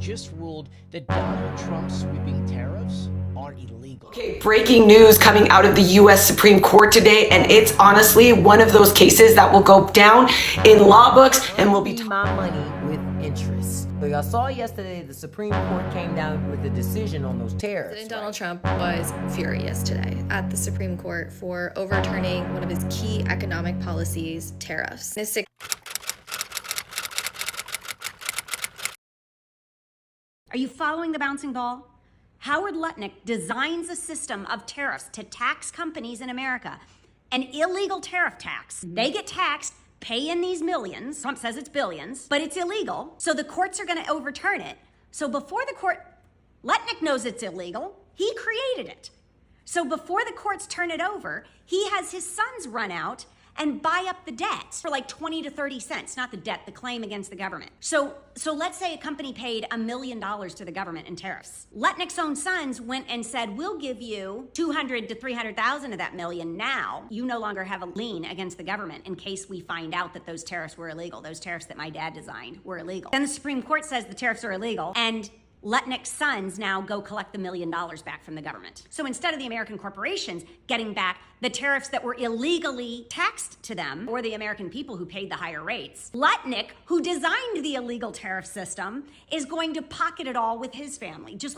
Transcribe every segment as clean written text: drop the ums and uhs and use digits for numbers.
just ruled that Donald Trump's sweeping tariffs are illegal. Okay, breaking news coming out of the U.S. Supreme Court today, and it's honestly one of those cases that will go down in law books and will be my money with interest. Like I saw yesterday, the Supreme Court came down with a decision on those tariffs. President Donald Trump was furious today at the Supreme Court for overturning one of his key economic policies, tariffs. Are you following the bouncing ball? Howard Lutnick designs a system of tariffs to tax companies in America. An illegal tariff tax. They get taxed, pay in these millions. Trump says it's billions, but it's illegal. So the courts are going to overturn it. So before the court, Lutnick knows it's illegal. He created it. So before the courts turn it over, he has his sons run out and buy up the debt for like 20 to 30 cents, not the debt, the claim against the government. So let's say a company paid $1 million to the government in tariffs. Lutnick's own sons went and said, we'll give you 200 to 300,000 of that million now. You no longer have a lien against the government in case we find out that those tariffs were illegal. Those tariffs that my dad designed were illegal. Then the Supreme Court says the tariffs are illegal, and Lutnick's sons now go collect the $1 million back from the government. So instead of the American corporations getting back the tariffs that were illegally taxed to them, or the American people who paid the higher rates, Lutnick, who designed the illegal tariff system, is going to pocket it all with his family. Just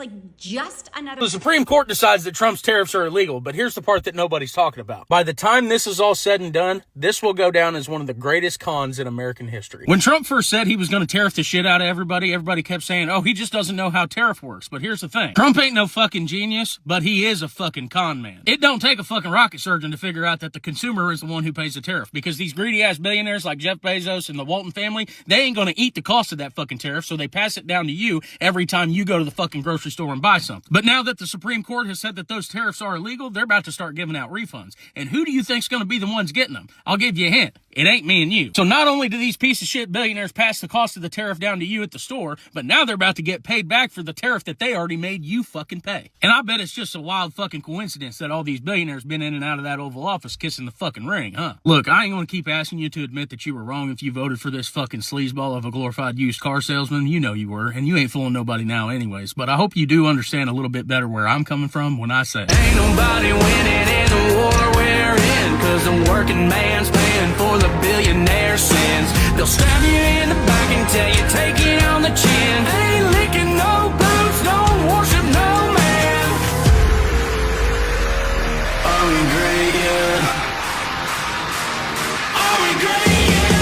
another... The Supreme Court decides that Trump's tariffs are illegal, but here's the part that nobody's talking about. By the time this is all said and done, this will go down as one of the greatest cons in American history. When Trump first said he was going to tariff the shit out of everybody kept saying, oh, he just doesn't know how tariff works. But here's the thing. Trump ain't no fucking genius, but he is a fucking con man. It don't take a fucking rocket surgeon to figure out that the consumer is the one who pays the tariff, because these greedy ass billionaires like Jeff Bezos and the Walton family, they ain't going to eat the cost of that fucking tariff, so they pass it down to you every time you go to the fucking grocery store and buy something. But now that the Supreme Court has said that those tariffs are illegal, they're about to start giving out refunds. And who do you think's going to be the ones getting them? I'll give you a hint. It ain't me and you. So not only do these piece of shit billionaires pass the cost of the tariff down to you at the store, but now they're about to get paid back for the tariff that they already made you fucking pay. And I bet it's just a wild fucking coincidence that all these billionaires been in and out of that Oval Office kissing the fucking ring, huh? Look, I ain't gonna keep asking you to admit that you were wrong if you voted for this fucking sleazeball of a glorified used car salesman. You know you were, and you ain't fooling nobody now anyways. But I hope you do understand a little bit better where I'm coming from when I say, ain't nobody winning in the war we're in, cause the working man's paying for the billionaire sins. They'll stab you in the back and tell you take it on the chin. Ain't licking no boots, don't worship no man. Are we great yet? Are we great yet?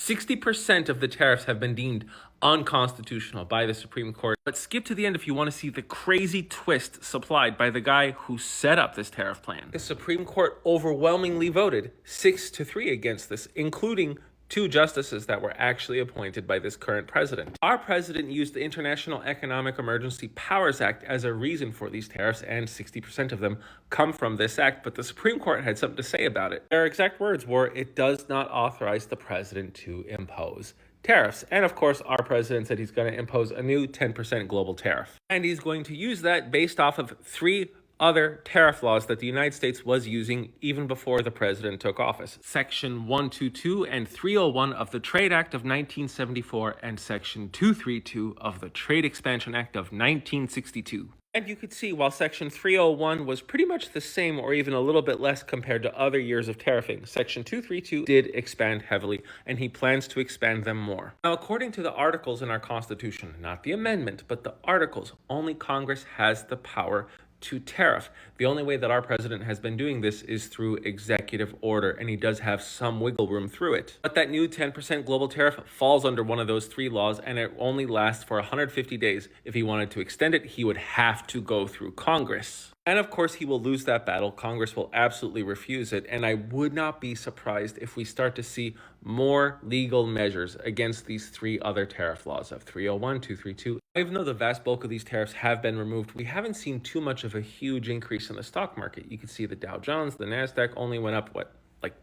60% of the tariffs have been deemed unconstitutional by the Supreme Court. But skip to the end if you want to see the crazy twist supplied by the guy who set up this tariff plan. The Supreme Court overwhelmingly voted 6-3 against this, including 2 justices that were actually appointed by this current president. Our president used the International Economic Emergency Powers Act as a reason for these tariffs, and 60% of them come from this act, but the Supreme Court had something to say about it. Their exact words were, it does not authorize the president to impose tariffs. And of course, our president said he's going to impose a new 10% global tariff. And he's going to use that based off of 3 other tariff laws that the United States was using even before the president took office. Section 122 and 301 of the Trade Act of 1974 and Section 232 of the Trade Expansion Act of 1962. And you could see while Section 301 was pretty much the same or even a little bit less compared to other years of tariffing, Section 232 did expand heavily, and he plans to expand them more. Now, according to the articles in our Constitution, not the amendment, but the articles, only Congress has the power to tariff. The only way that our president has been doing this is through executive order, and he does have some wiggle room through it. But that new 10% global tariff falls under one of those 3 laws, and it only lasts for 150 days. If he wanted to extend it, he would have to go through Congress. And of course, he will lose that battle. Congress will absolutely refuse it. And I would not be surprised if we start to see more legal measures against these 3 other tariff laws of 301, 232. Even though the vast bulk of these tariffs have been removed, we haven't seen too much of a huge increase in the stock market. You can see the Dow Jones, the NASDAQ only went up,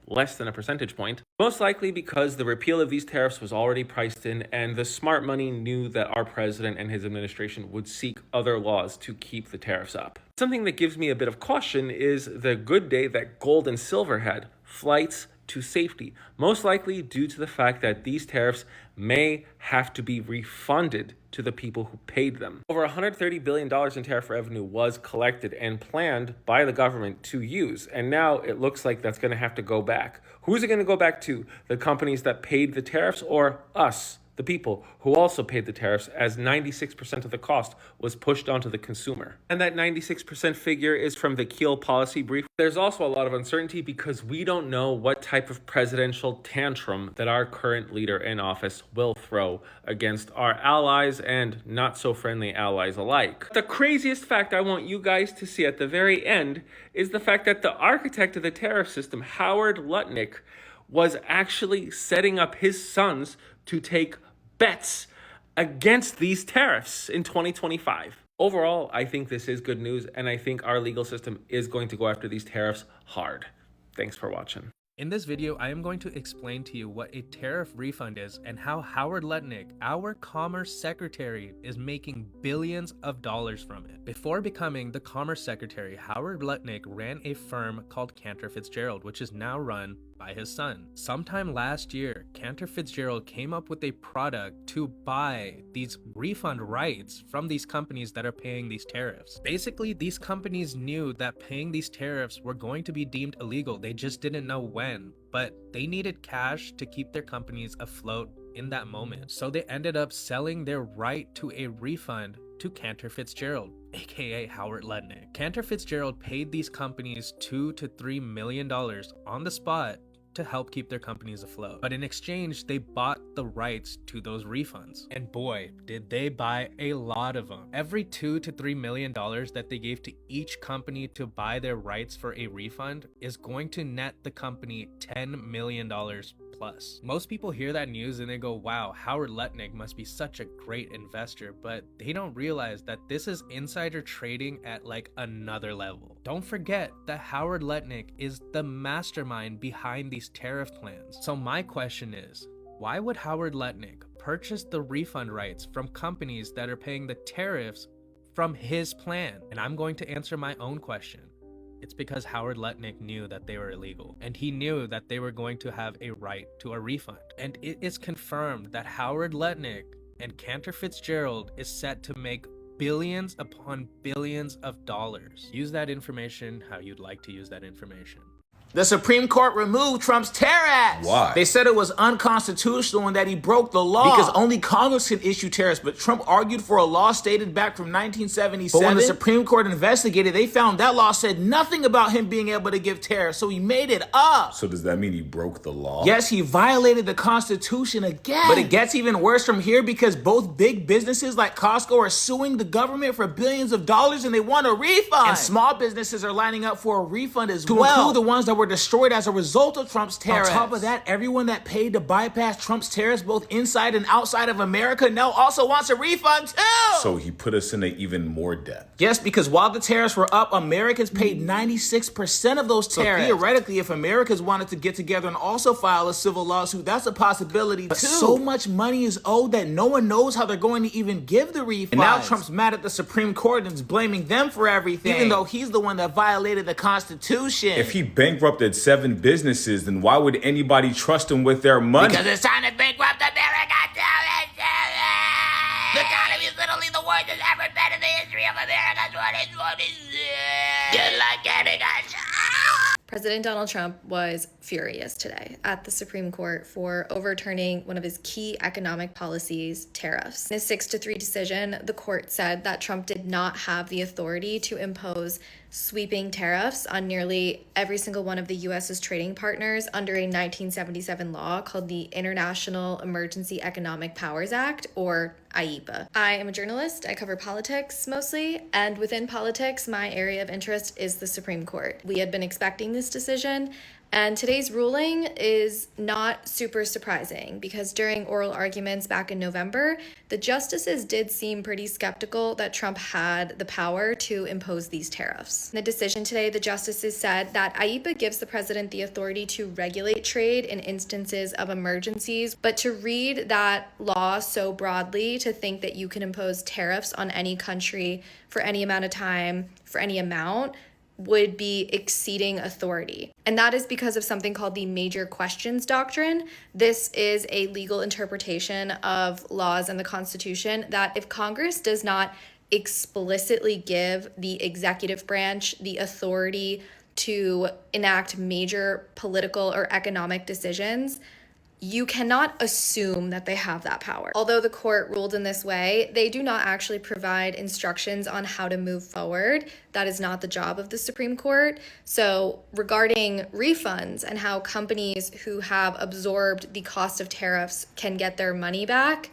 less than a percentage point. Most likely because the repeal of these tariffs was already priced in, and the smart money knew that our president and his administration would seek other laws to keep the tariffs up. Something that gives me a bit of caution is the good day that gold and silver had. Flights to safety, most likely due to the fact that these tariffs may have to be refunded to the people who paid them. Over $130 billion in tariff revenue was collected and planned by the government to use, and now it looks like that's going to have to go back. Who's it going to go back to? The companies that paid the tariffs, or us, the people who also paid the tariffs, as 96% of the cost was pushed onto the consumer? And that 96% figure is from the Kiel policy brief. There's also a lot of uncertainty because we don't know what type of presidential tantrum that our current leader in office will throw against our allies and not so friendly allies alike. The craziest fact I want you guys to see at the very end is the fact that the architect of the tariff system, Howard Lutnick, was actually setting up his sons to take bets against these tariffs in 2025. Overall, I think this is good news, and I think our legal system is going to go after these tariffs hard. Thanks for watching. In this video, I am going to explain to you what a tariff refund is and how Howard Lutnick, our Commerce Secretary, is making billions of dollars from it. Before becoming the Commerce Secretary, Howard Lutnick ran a firm called Cantor Fitzgerald, which is now run by his son. Sometime last year, Cantor Fitzgerald came up with a product to buy these refund rights from these companies that are paying these tariffs. Basically, these companies knew that paying these tariffs were going to be deemed illegal. They just didn't know when, but they needed cash to keep their companies afloat in that moment. So they ended up selling their right to a refund to Cantor Fitzgerald, aka Howard Lutnick. Cantor Fitzgerald paid these companies $2 to $3 million on the spot to help keep their companies afloat. But in exchange, they bought the rights to those refunds. And boy, did they buy a lot of them. Every $2 to $3 million that they gave to each company to buy their rights for a refund is going to net the company $10 million plus. Most people hear that news and they go, wow, Howard Lutnick must be such a great investor, but they don't realize that this is insider trading at like another level. Don't forget that Howard Lutnick is the mastermind behind these tariff plans. So my question is, why would Howard Lutnick purchase the refund rights from companies that are paying the tariffs from his plan? And I'm going to answer my own question. It's because Howard Lutnick knew that they were illegal, and he knew that they were going to have a right to a refund. And it is confirmed that Howard Lutnick and Cantor Fitzgerald is set to make billions upon billions of dollars. Use that information how you'd like to use that information. The Supreme Court removed Trump's tariffs. Why? They said it was unconstitutional and that he broke the law. Because only Congress can issue tariffs, but Trump argued for a law stated back from 1977. But when the Supreme Court investigated, they found that law said nothing about him being able to give tariffs, so he made it up. So does that mean he broke the law? Yes, he violated the Constitution again. But it gets even worse from here because both big businesses like Costco are suing the government for billions of dollars and they want a refund. And small businesses are lining up for a refund as well. To include the ones that were destroyed as a result of Trump's tariffs. On top of that, everyone that paid to bypass Trump's tariffs both inside and outside of America now also wants a refund too. So he put us in even more debt. Yes, because while the tariffs were up, Americans paid 96% of those tariffs. So theoretically, if Americans wanted to get together and also file a civil lawsuit, that's a possibility too. So much money is owed that no one knows how they're going to even give the refund. And now Trump's mad at the Supreme Court and is blaming them for everything, even though he's the one that violated the Constitution. If he bankrupted 7 businesses, then why would anybody trust him with their money? Because it's time to bankrupt America. The economy is literally the worst it's ever been in the history of America. 2026. Good luck getting us. President Donald Trump was furious today at the Supreme Court for overturning one of his key economic policies, tariffs. In a 6-3 decision, the court said that Trump did not have the authority to impose sweeping tariffs on nearly every single one of the U.S.'s trading partners under a 1977 law called the International Emergency Economic Powers Act, or IEPA. I am a journalist. I cover politics mostly, and within politics, my area of interest is the Supreme Court. We had been expecting this decision, and today's ruling is not super surprising because during oral arguments back in November, the justices did seem pretty skeptical that Trump had the power to impose these tariffs. In the decision today, the justices said that IEPA gives the president the authority to regulate trade in instances of emergencies, but to read that law so broadly to think that you can impose tariffs on any country for any amount of time, for any amount, would be exceeding authority. And that is because of something called the major questions doctrine. This is a legal interpretation of laws and the Constitution that if Congress does not explicitly give the executive branch the authority to enact major political or economic decisions, you cannot assume that they have that power. Although the court ruled in this way, they do not actually provide instructions on how to move forward. That is not the job of the Supreme Court. So regarding refunds and how companies who have absorbed the cost of tariffs can get their money back,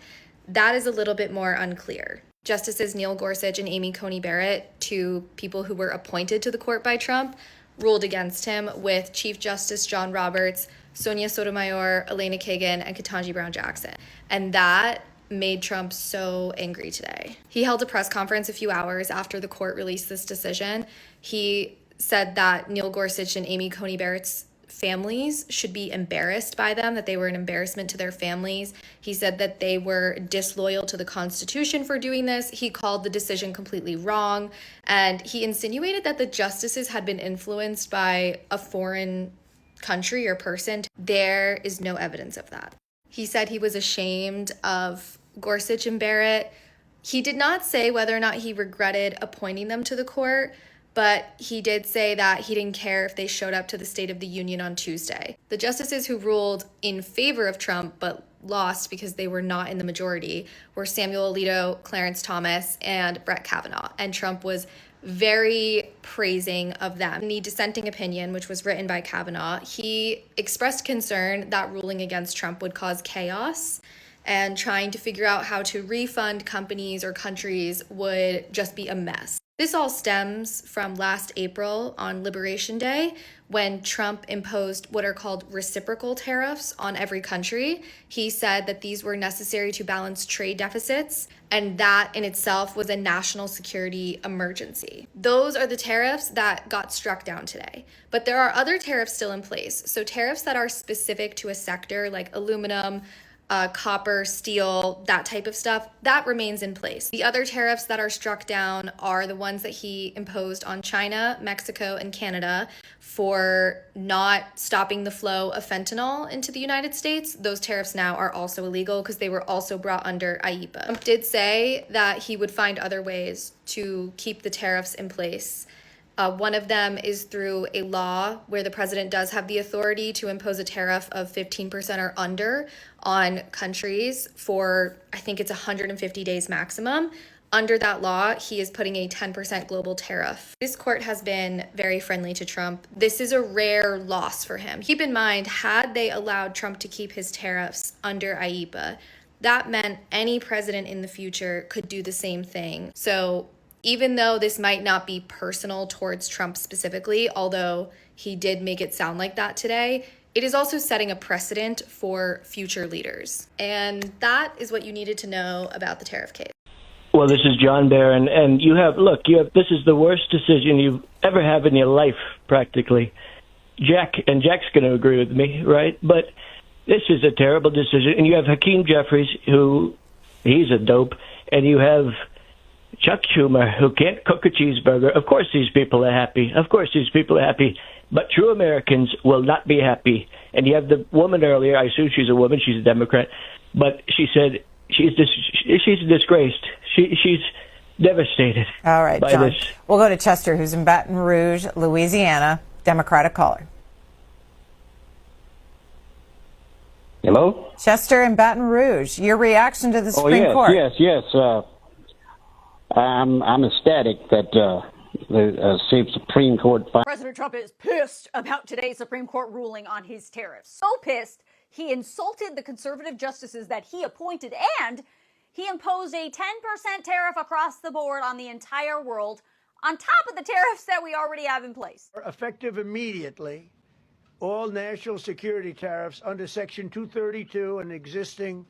that is a little bit more unclear. Justices Neil Gorsuch and Amy Coney Barrett, two people who were appointed to the court by Trump, ruled against him, with Chief Justice John Roberts, Sonia Sotomayor, Elena Kagan, and Ketanji Brown Jackson. And that made Trump so angry today. He held a press conference a few hours after the court released this decision. He said that Neil Gorsuch and Amy Coney Barrett's families should be embarrassed by them, that they were an embarrassment to their families. He said that they were disloyal to the Constitution for doing this. He called the decision completely wrong, and he insinuated that the justices had been influenced by a foreign country or person. There is no evidence of that. He said he was ashamed of Gorsuch and Barrett. He did not say whether or not he regretted appointing them to the court, but he did say that he didn't care if they showed up to the State of the Union on Tuesday. The justices who ruled in favor of Trump but lost because they were not in the majority were Samuel Alito, Clarence Thomas, and Brett Kavanaugh. And Trump was very praising of them. In the dissenting opinion, which was written by Kavanaugh, he expressed concern that ruling against Trump would cause chaos, and trying to figure out how to refund companies or countries would just be a mess. This all stems from last April on Liberation Day, when Trump imposed what are called reciprocal tariffs on every country. He said that these were necessary to balance trade deficits, and that in itself was a national security emergency. Those are the tariffs that got struck down today. But there are other tariffs still in place. So tariffs that are specific to a sector like aluminum, copper, steel, that type of stuff, that remains in place. The other tariffs that are struck down are the ones that he imposed on China, Mexico, and Canada for not stopping the flow of fentanyl into the United States. Those tariffs now are also illegal because they were also brought under IEEPA. Trump did say that he would find other ways to keep the tariffs in place. One of them is through a law where the president does have the authority to impose a tariff of 15% or under on countries for, I think it's 150 days maximum. Under that law, he is putting a 10% global tariff. This court has been very friendly to Trump. This is a rare loss for him. Keep in mind, had they allowed Trump to keep his tariffs under IEEPA, that meant any president in the future could do the same thing. So even though this might not be personal towards Trump specifically, although he did make it sound like that today, it is also setting a precedent for future leaders. And that is what you needed to know about the tariff case. Well, this is John Barron, and this is the worst decision you ever have in your life, practically. Jack's going to agree with me, right? But this is a terrible decision. And you have Hakeem Jeffries, he's a dope, and you have Chuck Schumer, who can't cook a cheeseburger. Of course these people are happy. But true Americans will not be happy. And you have the woman earlier, I assume she's a woman, she's a Democrat, but she said she's disgraced. She's devastated. All right, by John. this. We'll go to Chester, who's in Baton Rouge, Louisiana, Democratic caller. Hello? Chester in Baton Rouge, your reaction to the Supreme Court. Yes. I'm ecstatic that the Supreme Court. President Trump is pissed about today's Supreme Court ruling on his tariffs. So pissed, he insulted the conservative justices that he appointed, and he imposed a 10% tariff across the board on the entire world, on top of the tariffs that we already have in place. Effective immediately, all national security tariffs under Section 232 and existing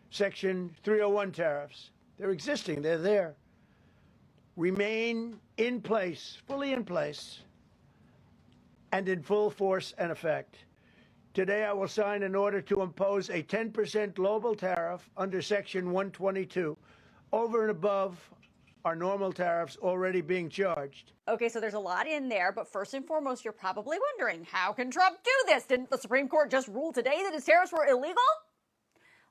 Section 301 tariffs, they're existing, they're there, remain in place, fully in place, and in full force and effect. Today, I will sign an order to impose a 10% global tariff under Section 122 over and above are normal tariffs already being charged. Okay, so there's a lot in there, but first and foremost, you're probably wondering, how can Trump do this? Didn't the Supreme Court just rule today that his tariffs were illegal?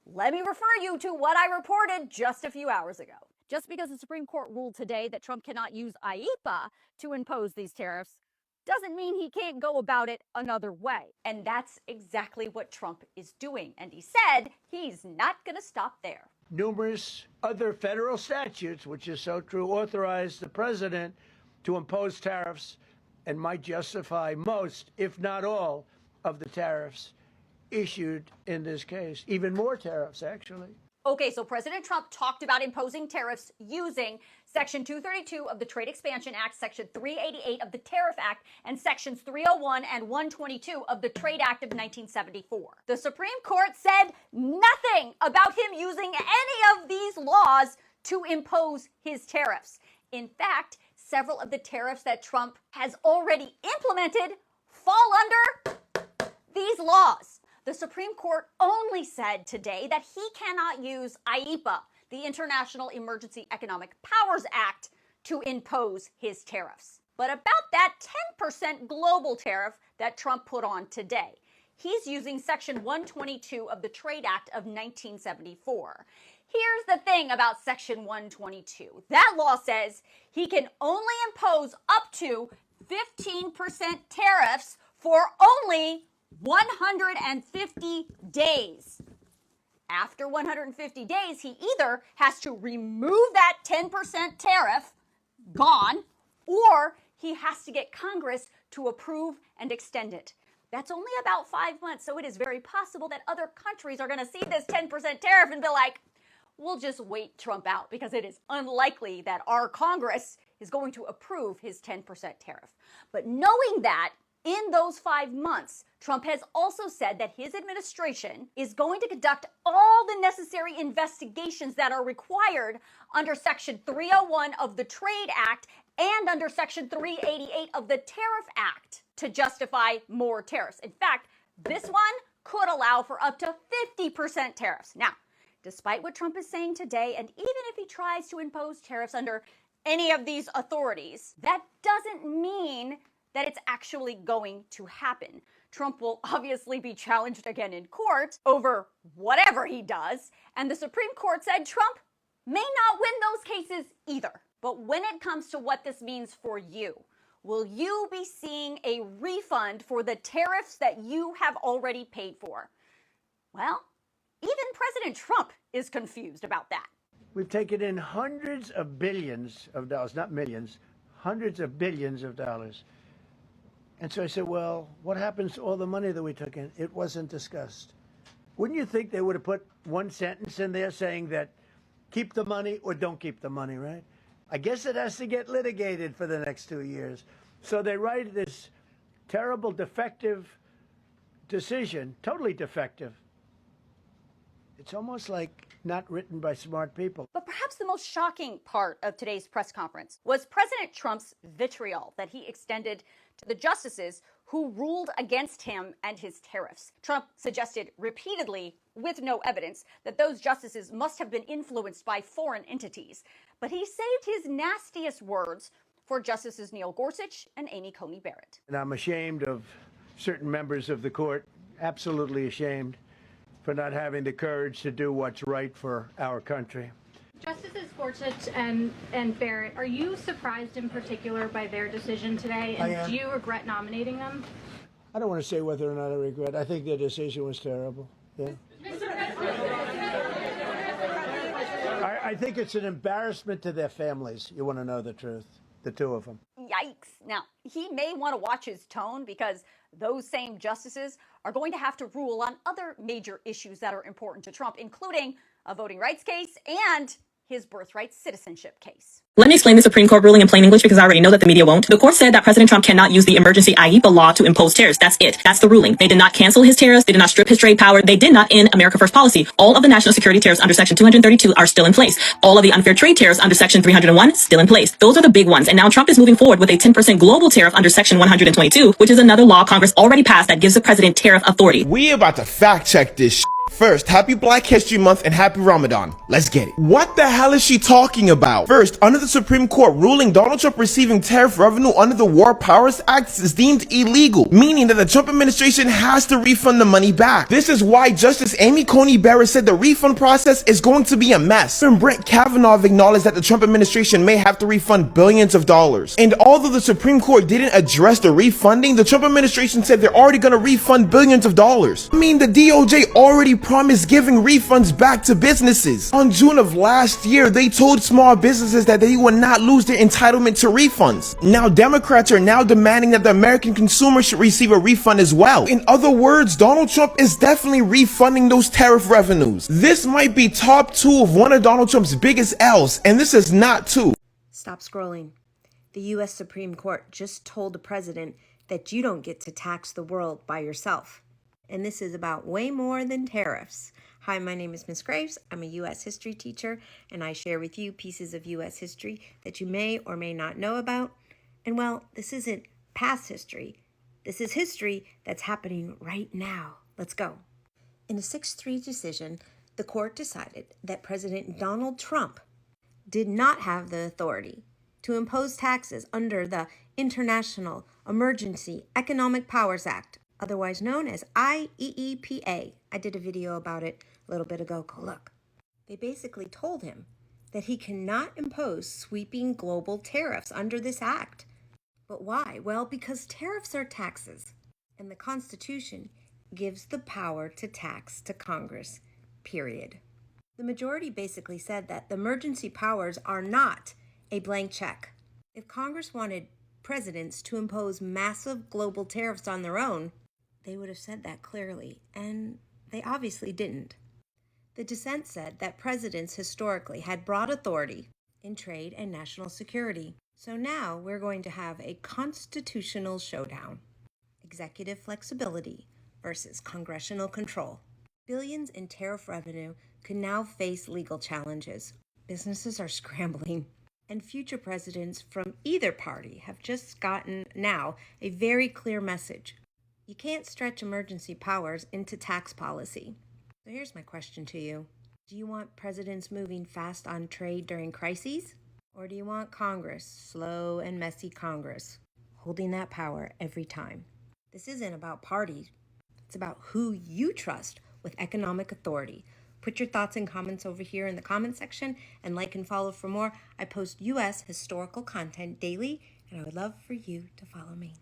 Let me refer you to what I reported just a few hours ago. Just because the Supreme Court ruled today that Trump cannot use IEEPA to impose these tariffs doesn't mean he can't go about it another way. And that's exactly what Trump is doing. And he said he's not going to stop there. Numerous other federal statutes, which is so true, authorize the president to impose tariffs and might justify most, if not all, of the tariffs issued in this case. Even more tariffs, actually. Okay, so President Trump talked about imposing tariffs using Section 232 of the Trade Expansion Act, Section 388 of the Tariff Act, and Sections 301 and 122 of the Trade Act of 1974. The Supreme Court said nothing about him using any of these laws to impose his tariffs. In fact, several of the tariffs that Trump has already implemented fall under these laws. The Supreme Court only said today that he cannot use IEEPA, the International Emergency Economic Powers Act, to impose his tariffs. But about that 10% global tariff that Trump put on today, he's using Section 122 of the Trade Act of 1974. Here's the thing about Section 122. That law says he can only impose up to 15% tariffs for only 150 days. After 150 days, he either has to remove that 10% tariff, gone, or he has to get Congress to approve and extend it. That's only about 5 months, so it is very possible that other countries are going to see this 10% tariff and be like, we'll just wait Trump out, because it is unlikely that our Congress is going to approve his 10% tariff. But knowing that, in those 5 months, Trump has also said that his administration is going to conduct all the necessary investigations that are required under Section 301 of the Trade Act and under Section 388 of the Tariff Act to justify more tariffs. In fact, this one could allow for up to 50% tariffs. Now, despite what Trump is saying today, and even if he tries to impose tariffs under any of these authorities, that doesn't mean that it's actually going to happen. Trump will obviously be challenged again in court over whatever he does, and the Supreme Court said Trump may not win those cases either. But when it comes to what this means for you, will you be seeing a refund for the tariffs that you have already paid for? Well, even President Trump is confused about that. We've taken in hundreds of billions of dollars, not millions, hundreds of billions of dollars. And so I said, well, what happens to all the money that we took in? It wasn't discussed. Wouldn't you think they would have put one sentence in there saying that keep the money or don't keep the money, right? I guess it has to get litigated for the next 2 years. So they write this terrible, defective decision, totally defective. It's almost like not written by smart people. But perhaps the most shocking part of today's press conference was President Trump's vitriol that he extended to the justices who ruled against him and his tariffs. Trump suggested repeatedly, with no evidence, that those justices must have been influenced by foreign entities. But he saved his nastiest words for Justices Neil Gorsuch and Amy Coney Barrett. And I'm ashamed of certain members of the court, absolutely ashamed, for not having the courage to do what's right for our country. Justices Gorsuch and Barrett, are you surprised in particular by their decision today? And do you regret nominating them? I don't want to say whether or not I regret. I think their decision was terrible. Yeah. I think it's an embarrassment to their families. You want to know the truth, the two of them. Yikes. Now, he may want to watch his tone, because those same justices are going to have to rule on other major issues that are important to Trump, including a voting rights case and his birthright citizenship case. Let me explain the Supreme Court ruling in plain English, because I already know that the media won't. The court said that President Trump cannot use the emergency IEEPA law to impose tariffs. That's it. That's the ruling. They did not cancel his tariffs. They did not strip his trade power. They did not end America First policy. All of the national security tariffs under Section 232 are still in place. All of the unfair trade tariffs under Section 301 still in place. Those are the big ones. And now Trump is moving forward with a 10% global tariff under Section 122, which is another law Congress already passed that gives the president tariff authority. We about to fact check this shit. First, happy Black History Month and happy Ramadan. Let's get it. What the hell is she talking about? First, under the Supreme Court ruling, Donald Trump receiving tariff revenue under the War Powers Act is deemed illegal, meaning that the Trump administration has to refund the money back. This is why Justice Amy Coney Barrett said the refund process is going to be a mess. And Brett Kavanaugh acknowledged that the Trump administration may have to refund billions of dollars. And although the Supreme Court didn't address the refunding, the Trump administration said they're already going to refund billions of dollars. I mean, the DOJ already promised giving refunds back to businesses. On June of last year, they told small businesses that they would not lose their entitlement to refunds. Now, Democrats are now demanding that the American consumer should receive a refund as well. In other words, Donald Trump is definitely refunding those tariff revenues. This might be top 2 of one of Donald Trump's biggest L's, and this is not 2. Stop scrolling. The U.S. Supreme Court just told the president that you don't get to tax the world by yourself. And this is about way more than tariffs. Hi, my name is Miss Graves. I'm a U.S. history teacher, and I share with you pieces of U.S. history that you may or may not know about. And well, this isn't past history. This is history that's happening right now. Let's go. In a 6-3 decision, the court decided that President Donald Trump did not have the authority to impose taxes under the International Emergency Economic Powers Act, otherwise known as IEEPA. I did a video about it a little bit ago. Go look. They basically told him that he cannot impose sweeping global tariffs under this act. But why? Well, because tariffs are taxes, and the Constitution gives the power to tax to Congress, period. The majority basically said that the emergency powers are not a blank check. If Congress wanted presidents to impose massive global tariffs on their own, they would have said that clearly, and they obviously didn't. The dissent said that presidents historically had broad authority in trade and national security. So now we're going to have a constitutional showdown. Executive flexibility versus congressional control. Billions in tariff revenue could now face legal challenges. Businesses are scrambling, and future presidents from either party have just gotten now a very clear message. You can't stretch emergency powers into tax policy. So here's my question to you. Do you want presidents moving fast on trade during crises? Or do you want Congress, slow and messy Congress, holding that power every time? This isn't about party. It's about who you trust with economic authority. Put your thoughts and comments over here in the comment section, and like and follow for more. I post U.S. historical content daily, and I would love for you to follow me.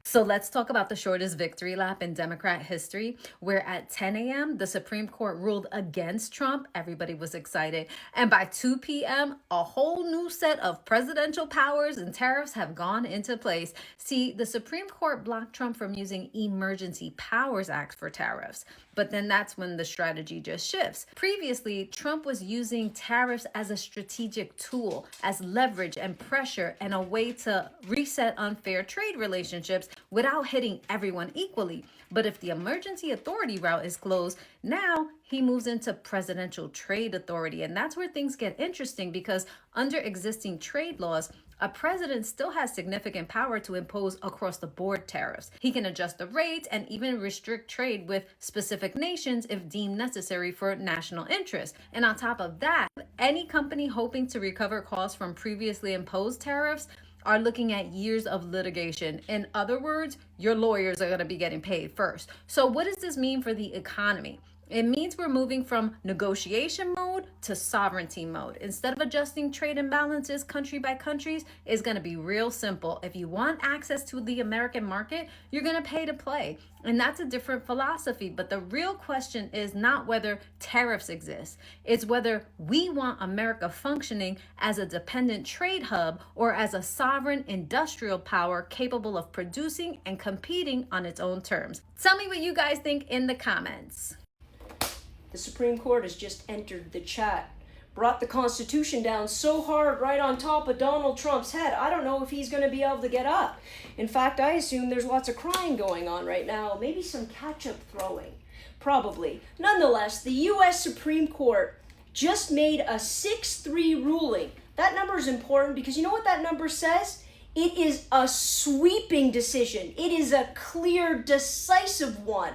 So let's talk about the shortest victory lap in Democrat history, where at 10 a.m., the Supreme Court ruled against Trump. Everybody was excited. And by 2 p.m., a whole new set of presidential powers and tariffs have gone into place. See, the Supreme Court blocked Trump from using Emergency Powers Act for tariffs. But then that's when the strategy just shifts. Previously, Trump was using tariffs as a strategic tool, as leverage and pressure, and a way to reset unfair trade relationships without hitting everyone equally. But if the emergency authority route is closed, now he moves into presidential trade authority. And that's where things get interesting, because under existing trade laws, a president still has significant power to impose across-the-board tariffs. He can adjust the rates and even restrict trade with specific nations if deemed necessary for national interest. And on top of that, any company hoping to recover costs from previously imposed tariffs are looking at years of litigation. In other words, your lawyers are going to be getting paid first. So what does this mean for the economy? It means we're moving from negotiation mode to sovereignty mode. Instead of adjusting trade imbalances country by country, it's going to be real simple. If you want access to the American market, you're going to pay to play. And that's a different philosophy. But the real question is not whether tariffs exist. It's whether we want America functioning as a dependent trade hub or as a sovereign industrial power capable of producing and competing on its own terms. Tell me what you guys think in the comments. The Supreme Court has just entered the chat. Brought the Constitution down so hard right on top of Donald Trump's head. I don't know if he's going to be able to get up. In fact, I assume there's lots of crying going on right now. Maybe some catch-up throwing. Probably. Nonetheless, the U.S. Supreme Court just made a 6-3 ruling. That number is important because you know what that number says? It is a sweeping decision. It is a clear, decisive one.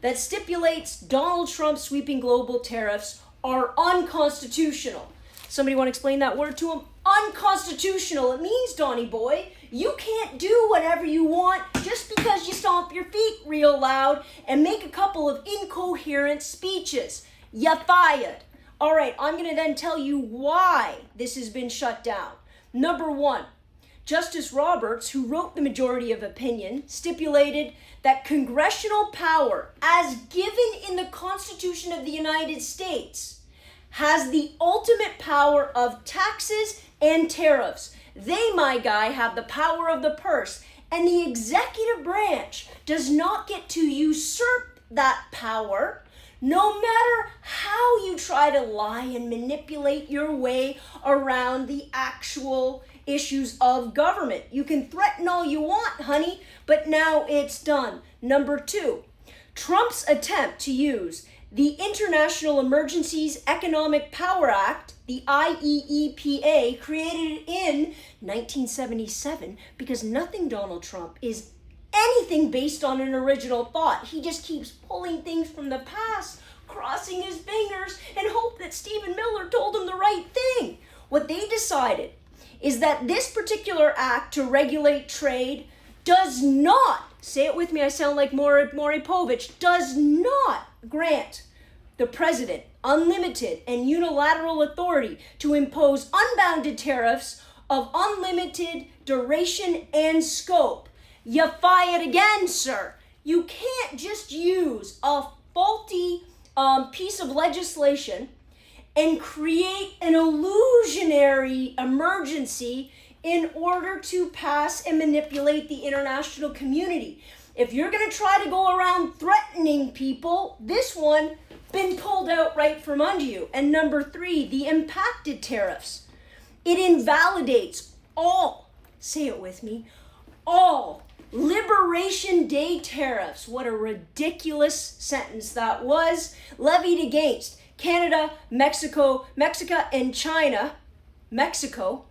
that stipulates Donald Trump's sweeping global tariffs are unconstitutional. Somebody want to explain that word to him? Unconstitutional. It means, Donnie boy, you can't do whatever you want just because you stomp your feet real loud and make a couple of incoherent speeches. You're fired. All right, I'm going to then tell you why this has been shut down. Number one, Justice Roberts, who wrote the majority of opinion, stipulated that congressional power, as given in the Constitution of the United States, has the ultimate power of taxes and tariffs. They, my guy, have the power of the purse, and the executive branch does not get to usurp that power, no matter how you try to lie and manipulate your way around the actual issues of government. You can threaten all you want, honey, but now it's done. Number two, Trump's attempt to use the International Emergencies Economic Power Act, the IEEPA, created in 1977, because nothing Donald Trump is anything based on an original thought. He just keeps pulling things from the past, crossing his fingers, and hope that Stephen Miller told him the right thing. What they decided is that this particular act to regulate trade does not, say it with me, I sound like Maury Povich, does not grant the president unlimited and unilateral authority to impose unbounded tariffs of unlimited duration and scope. You fired again, sir. You can't just use a faulty piece of legislation and create an illusionary emergency in order to pass and manipulate the international community. If you're going to try to go around threatening people, this one been pulled out right from under you. And number three, the impacted tariffs. It invalidates all, say it with me, all Liberation Day tariffs. What a ridiculous sentence that was. Levied against Canada, Mexico, and China, Mexico,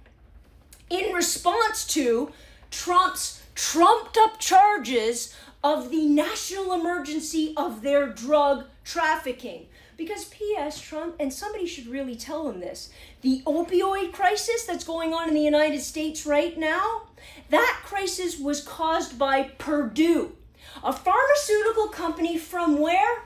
in response to Trump's trumped up charges of the national emergency of their drug trafficking. Because P.S. Trump, and somebody should really tell him this, the opioid crisis that's going on in the United States right now, that crisis was caused by Purdue, a pharmaceutical company from where?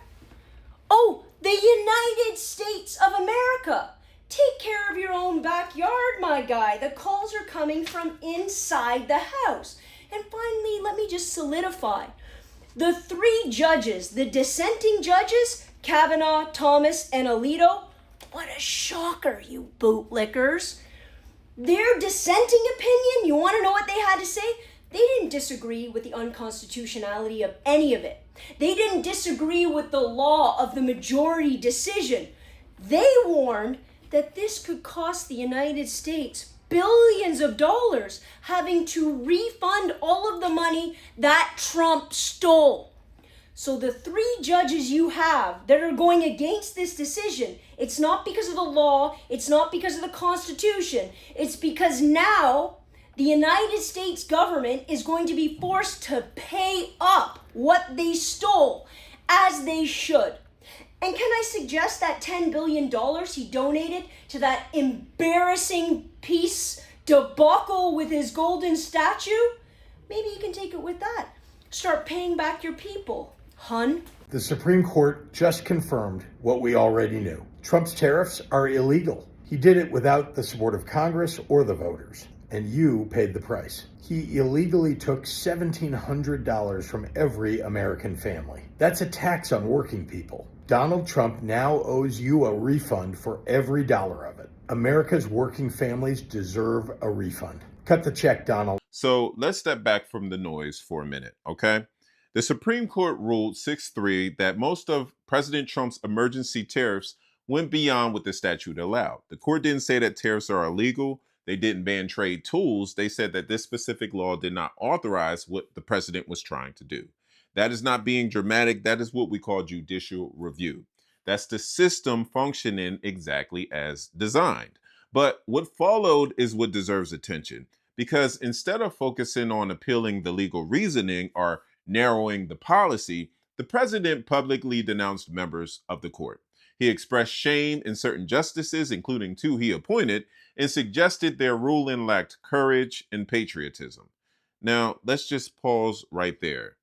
Oh, the United States of America. Take care of your own backyard, my guy. The calls are coming from inside the house. And finally, let me just solidify. The three judges, the dissenting judges, Kavanaugh, Thomas, and Alito, what a shocker, you bootlickers. Their dissenting opinion, you want to know what they had to say? They didn't disagree with the unconstitutionality of any of it. They didn't disagree with the law of the majority decision. They warned that this could cost the United States billions of dollars, having to refund all of the money that Trump stole. So the three judges you have that are going against this decision, it's not because of the law, it's not because of the Constitution, it's because now the United States government is going to be forced to pay up what they stole, as they should. And can I suggest that $10 billion he donated to that embarrassing peace debacle with his golden statue? Maybe you can take it with that. Start paying back your people, hun. The Supreme Court just confirmed what we already knew. Trump's tariffs are illegal. He did it without the support of Congress or the voters, and you paid the price. He illegally took $1,700 from every American family. That's a tax on working people. Donald Trump now owes you a refund for every dollar of it. America's working families deserve a refund. Cut the check, Donald. So let's step back from the noise for a minute, okay? The Supreme Court ruled 6-3 that most of President Trump's emergency tariffs went beyond what the statute allowed. The court didn't say that tariffs are illegal. They didn't ban trade tools. They said that this specific law did not authorize what the president was trying to do. That is not being dramatic. That is what we call judicial review. That's the system functioning exactly as designed. But what followed is what deserves attention, because instead of focusing on appealing the legal reasoning or narrowing the policy, The president publicly denounced members of the court. He expressed shame in certain justices, including 2 he appointed, and suggested their ruling lacked courage and patriotism. Now, let's just pause right there.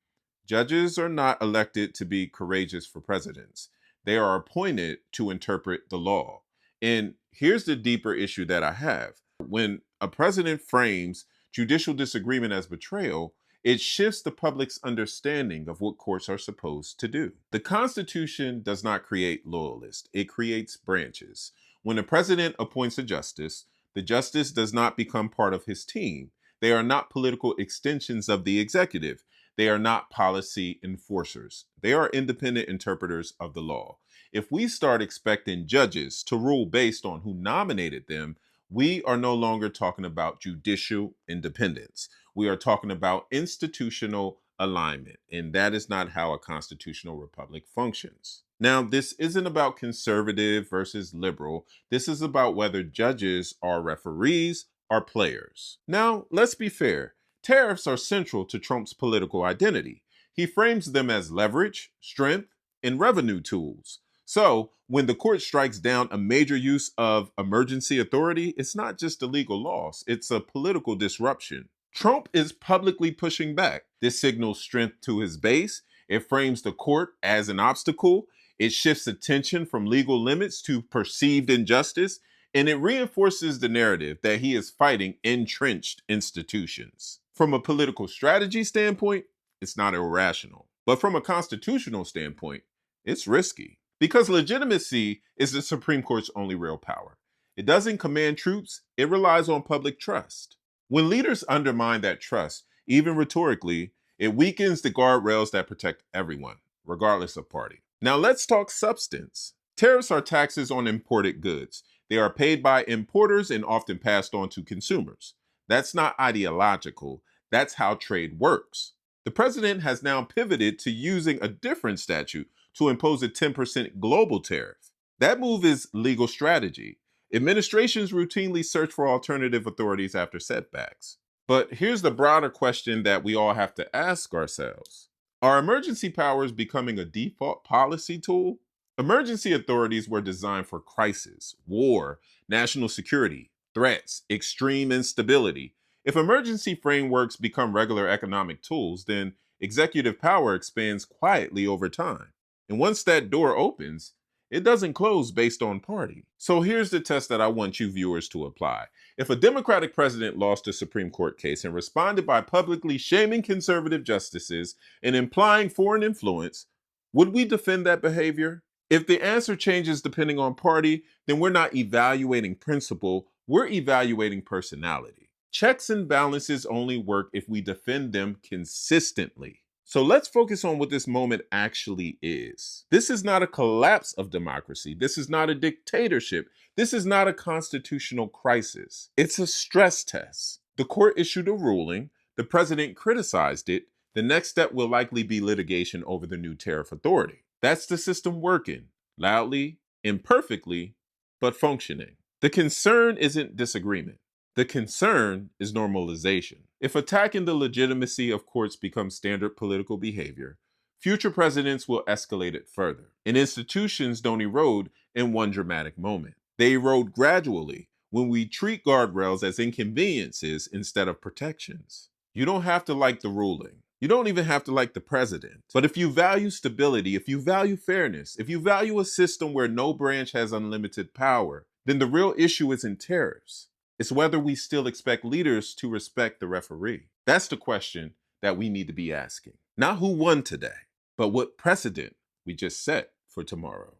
Judges are not elected to be courageous for presidents. They are appointed to interpret the law. And here's the deeper issue that I have. When a president frames judicial disagreement as betrayal, it shifts the public's understanding of what courts are supposed to do. The Constitution does not create loyalists, it creates branches. When a president appoints a justice, the justice does not become part of his team. They are not political extensions of the executive. They are not policy enforcers. They are independent interpreters of the law. If we start expecting judges to rule based on who nominated them, we are no longer talking about judicial independence. We are talking about institutional alignment, and that is not how a constitutional republic functions. Now, this isn't about conservative versus liberal. This is about whether judges are referees or players. Now, let's be fair. Tariffs are central to Trump's political identity. He frames them as leverage, strength, and revenue tools. So, when the court strikes down a major use of emergency authority, it's not just a legal loss, it's a political disruption. Trump is publicly pushing back. This signals strength to his base. It frames the court as an obstacle. It shifts attention from legal limits to perceived injustice. And it reinforces the narrative that he is fighting entrenched institutions. From a political strategy standpoint, it's not irrational. But from a constitutional standpoint, it's risky. Because legitimacy is the Supreme Court's only real power. It doesn't command troops, it relies on public trust. When leaders undermine that trust, even rhetorically, it weakens the guardrails that protect everyone, regardless of party. Now let's talk substance. Tariffs are taxes on imported goods. They are paid by importers and often passed on to consumers. That's not ideological. That's how trade works. The president has now pivoted to using a different statute to impose a 10% global tariff. That move is legal strategy. Administrations routinely search for alternative authorities after setbacks. But here's the broader question that we all have to ask ourselves. Are emergency powers becoming a default policy tool? Emergency authorities were designed for crisis, war, national security, threats, extreme instability. If emergency frameworks become regular economic tools, then executive power expands quietly over time. And once that door opens, it doesn't close based on party. So here's the test that I want you viewers to apply. If a Democratic president lost a Supreme Court case and responded by publicly shaming conservative justices and implying foreign influence, would we defend that behavior? If the answer changes depending on party, then we're not evaluating principle, we're evaluating personality. Checks and balances only work if we defend them consistently. So let's focus on what this moment actually is. This is not a collapse of democracy. This is not a dictatorship. This is not a constitutional crisis. It's a stress test. The court issued a ruling. The president criticized it. The next step will likely be litigation over the new tariff authority. That's the system working, loudly, imperfectly, but functioning. The concern isn't disagreement. The concern is normalization. If attacking the legitimacy of courts becomes standard political behavior, future presidents will escalate it further. And institutions don't erode in one dramatic moment. They erode gradually when we treat guardrails as inconveniences instead of protections. You don't have to like the ruling. You don't even have to like the president. But if you value stability, if you value fairness, if you value a system where no branch has unlimited power, then the real issue isn't tariffs. It's whether we still expect leaders to respect the referee. That's the question that we need to be asking. Not who won today, but what precedent we just set for tomorrow.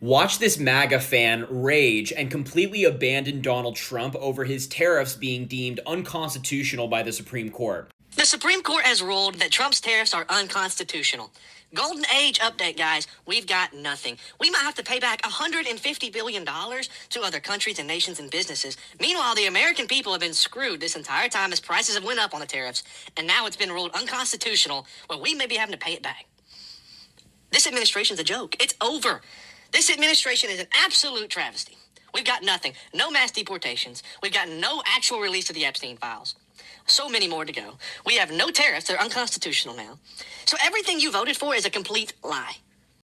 Watch this MAGA fan rage and completely abandon Donald Trump over his tariffs being deemed unconstitutional by the Supreme Court. The Supreme Court has ruled that Trump's tariffs are unconstitutional. Golden age update, guys. We've got nothing. We might have to pay back $150 billion to other countries and nations and businesses. Meanwhile, the American people have been screwed this entire time as prices have went up on the tariffs, and now it's been ruled unconstitutional. Well, we may be having to pay it back. This administration's a joke. It's over. This administration is an absolute travesty. We've got nothing. No mass deportations. We've got no actual release of the Epstein files. So many more to go. We have no tariffs. They're unconstitutional now. So everything you voted for is a complete lie.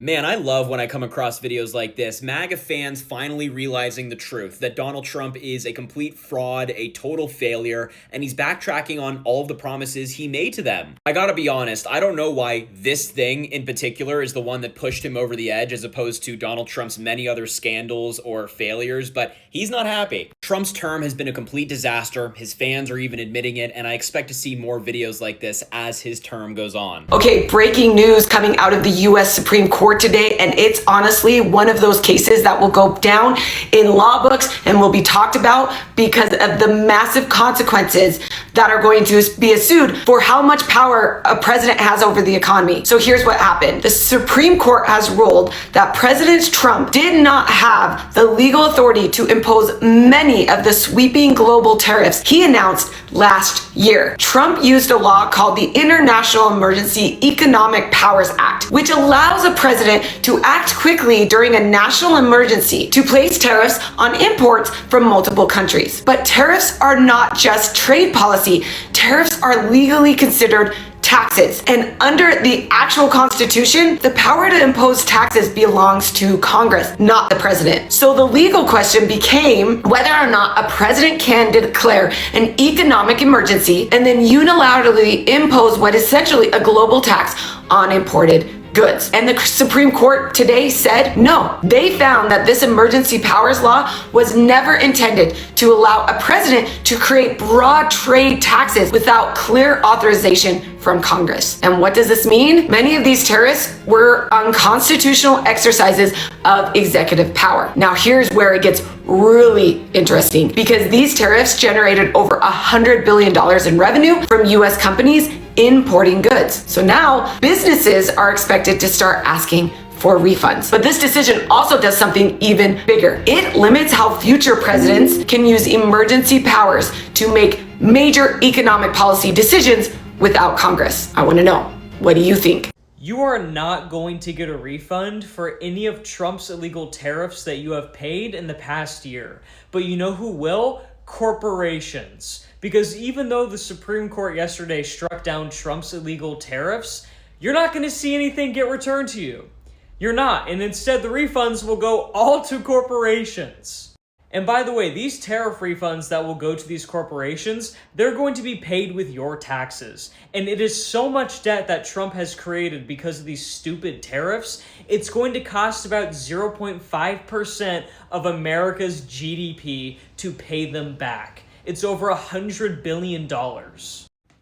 Man, I love when I come across videos like this. MAGA fans finally realizing the truth, that Donald Trump is a complete fraud, a total failure, and he's backtracking on all of the promises he made to them. I gotta be honest, I don't know why this thing in particular is the one that pushed him over the edge as opposed to Donald Trump's many other scandals or failures, but he's not happy. Trump's term has been a complete disaster. His fans are even admitting it, and I expect to see more videos like this as his term goes on. Okay, breaking news coming out of the U.S. Supreme Court today, and it's honestly one of those cases that will go down in law books and will be talked about because of the massive consequences that are going to be sued for how much power a president has over the economy. So here's what happened. The Supreme Court has ruled that President Trump did not have the legal authority to impose many of the sweeping global tariffs he announced last year. Trump used a law called the International Emergency Economic Powers Act, which allows a president to act quickly during a national emergency to place tariffs on imports from multiple countries. But tariffs are not just trade policy. Tariffs are legally considered taxes. And under the actual Constitution, the power to impose taxes belongs to Congress, not the president. So the legal question became whether or not a president can declare an economic emergency and then unilaterally impose what is essentially a global tax on imported goods. And the Supreme Court today said no. They found that this emergency powers law was never intended to allow a president to create broad trade taxes without clear authorization from Congress. And what does this mean? Many of these tariffs were unconstitutional exercises of executive power. Now here's where it gets really interesting, because these tariffs generated over $100 billion in revenue from US companies importing goods. So now businesses are expected to start asking for refunds. But this decision also does something even bigger. It limits how future presidents can use emergency powers to make major economic policy decisions without Congress. I want to know, what do you think? You are not going to get a refund for any of Trump's illegal tariffs that you have paid in the past year. But you know who will? Corporations. Because even though the Supreme Court yesterday struck down Trump's illegal tariffs, you're not going to see anything get returned to you. You're not. And instead, the refunds will go all to corporations. And by the way, these tariff refunds that will go to these corporations, they're going to be paid with your taxes. And it is so much debt that Trump has created because of these stupid tariffs, it's going to cost about 0.5% of America's GDP to pay them back. It's over $100 billion.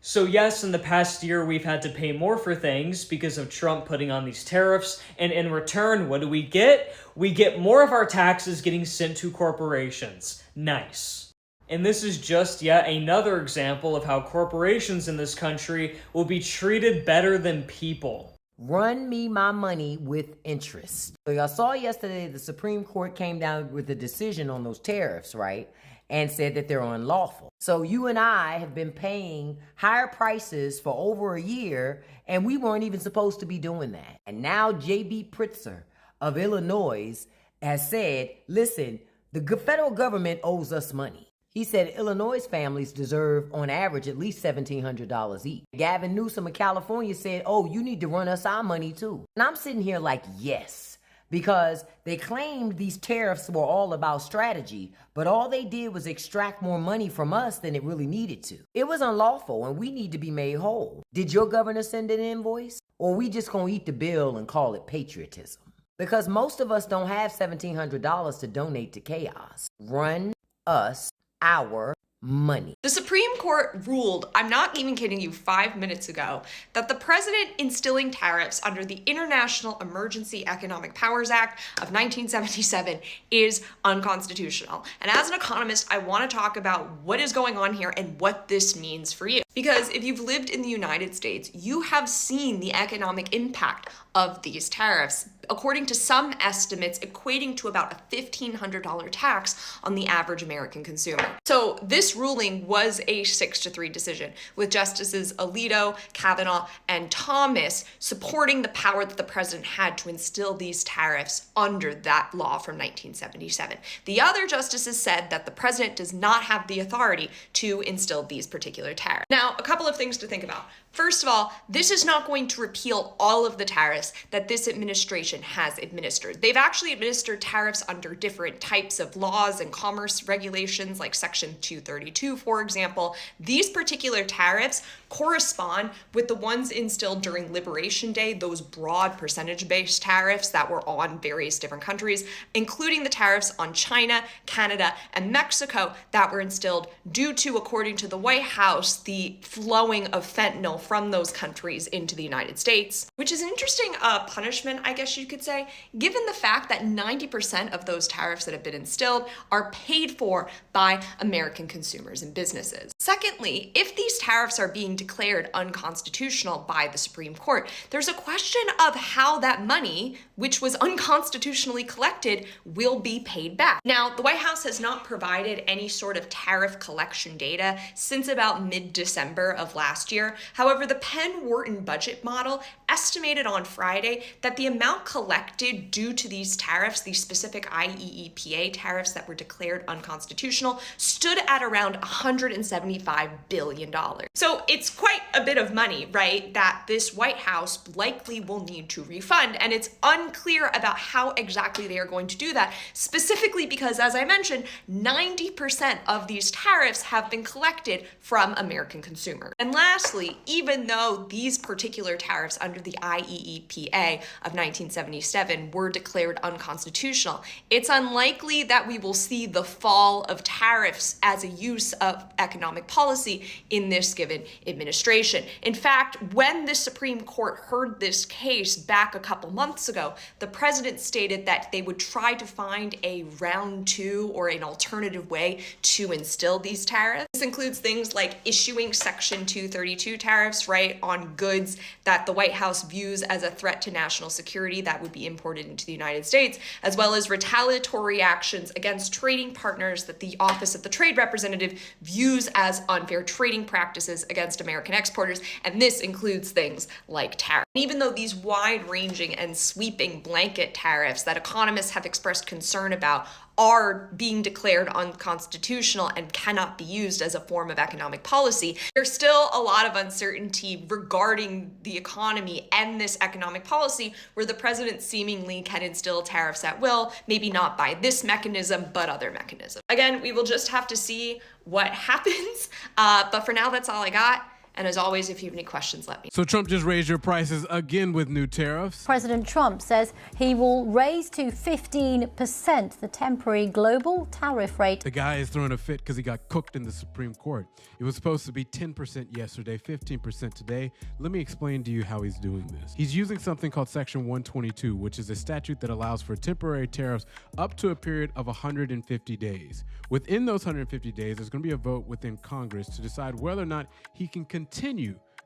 So yes, in the past year, we've had to pay more for things because of Trump putting on these tariffs. And in return, what do? We get more of our taxes getting sent to corporations. Nice. And this is just yet another example of how corporations in this country will be treated better than people. Run me my money with interest. So y'all saw yesterday the Supreme Court came down with a decision on those tariffs, right? And said that they're unlawful. So you and I have been paying higher prices for over a year, and we weren't even supposed to be doing that. And now J.B. Pritzker of Illinois has said, listen, the federal government owes us money. He said Illinois families deserve, on average, at least $1,700 each. Gavin Newsom of California said, oh, you need to run us our money too. And I'm sitting here like, yes. Because they claimed these tariffs were all about strategy, but all they did was extract more money from us than it really needed to. It was unlawful, and we need to be made whole. Did your governor send an invoice? Or are we just going to eat the bill and call it patriotism? Because most of us don't have $1,700 to donate to chaos. Run us our money. The Supreme Court ruled, I'm not even kidding you, 5 minutes ago, that the president instilling tariffs under the International Emergency Economic Powers Act of 1977 is unconstitutional. And as an economist, I want to talk about what is going on here and what this means for you. Because if you've lived in the United States, you have seen the economic impact of these tariffs, according to some estimates equating to about a $1,500 tax on the average American consumer. So this ruling was a 6-3 decision, with Justices Alito, Kavanaugh, and Thomas supporting the power that the president had to instill these tariffs under that law from 1977. The other justices said that the president does not have the authority to instill these particular tariffs. Now, a couple of things to think about. First of all, this is not going to repeal all of the tariffs that this administration has administered. They've actually administered tariffs under different types of laws and commerce regulations, like Section 232, for example. These particular tariffs correspond with the ones instilled during Liberation Day, those broad percentage-based tariffs that were on various different countries, including the tariffs on China, Canada, and Mexico that were instilled due to, according to the White House, the flowing of fentanyl from those countries into the United States, which is an interesting punishment, I guess you could say, given the fact that 90% of those tariffs that have been instilled are paid for by American consumers and businesses. Secondly, if these tariffs are being declared unconstitutional by the Supreme Court, there's a question of how that money, which was unconstitutionally collected, will be paid back. Now, the White House has not provided any sort of tariff collection data since about mid-December of last year. However, the Penn-Wharton budget model estimated on Friday that the amount collected due to these tariffs, these specific IEEPA tariffs that were declared unconstitutional, stood at around $175 billion. So it's quite a bit of money, right, that this White House likely will need to refund, and it's unclear about how exactly they are going to do that, specifically because, as I mentioned, 90% of these tariffs have been collected from American consumers. And lastly, even though these particular tariffs under the IEEPA of 1977 were declared unconstitutional, it's unlikely that we will see the fall of tariffs as a use of economic policy in this given administration. In fact, when the Supreme Court heard this case back a couple months ago, the president stated that they would try to find a round two or an alternative way to instill these tariffs. This includes things like issuing Section 232 tariffs, right, on goods that the White House views as a threat to national security that would be imported into the United States, as well as retaliatory actions against trading partners that the Office of the Trade Representative views as unfair trading practices against American exporters, and this includes things like tariffs. Even though these wide-ranging and sweeping blanket tariffs that economists have expressed concern about are being declared unconstitutional and cannot be used as a form of economic policy, there's still a lot of uncertainty regarding the economy and this economic policy, where the president seemingly can instill tariffs at will, maybe not by this mechanism, but other mechanisms. Again, we will just have to see what happens, but for now, that's all I got. And as always, if you have any questions, let me know. So Trump just raised your prices again with new tariffs. President Trump says he will raise to 15% the temporary global tariff rate. The guy is throwing a fit because he got cooked in the Supreme Court. It was supposed to be 10% yesterday, 15% today. Let me explain to you how he's doing this. He's using something called Section 122, which is a statute that allows for temporary tariffs up to a period of 150 days. Within those 150 days, there's going to be a vote within Congress to decide whether or not he can continue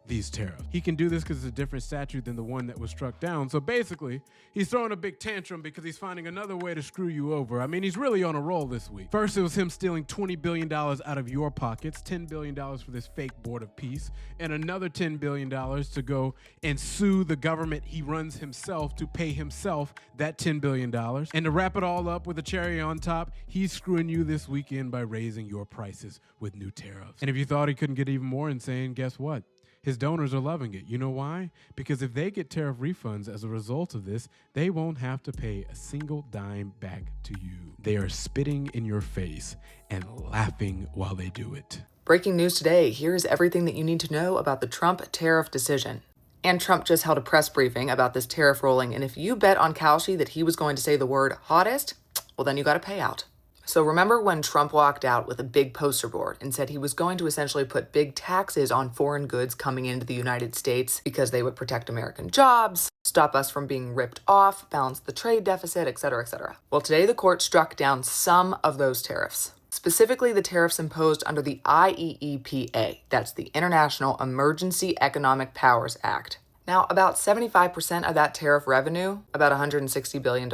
these tariffs. He can do this because it's a different statute than the one that was struck down. So basically, he's throwing a big tantrum because he's finding another way to screw you over. I mean, he's really on a roll this week. First, it was him stealing $20 billion out of your pockets, $10 billion for this fake board of peace, and another $10 billion to go and sue the government he runs himself to pay himself that $10 billion. And to wrap it all up with a cherry on top, he's screwing you this weekend by raising your prices with new tariffs. And if you thought he couldn't get even more insane, guess what? His donors are loving it. You know why? Because if they get tariff refunds as a result of this, they won't have to pay a single dime back to you. They are spitting in your face and laughing while they do it. Breaking news today. Here's everything that you need to know about the Trump tariff decision. And Trump just held a press briefing about this tariff ruling. And if you bet on Kalshi that he was going to say the word hottest, well, then you got to pay out. So remember when Trump walked out with a big poster board and said he was going to essentially put big taxes on foreign goods coming into the United States because they would protect American jobs, stop us from being ripped off, balance the trade deficit, etc., etc. Well, today the court struck down some of those tariffs. specifically the tariffs imposed under the IEEPA, that's the International Emergency Economic Powers Act. Now, about 75% of that tariff revenue, about $160 billion,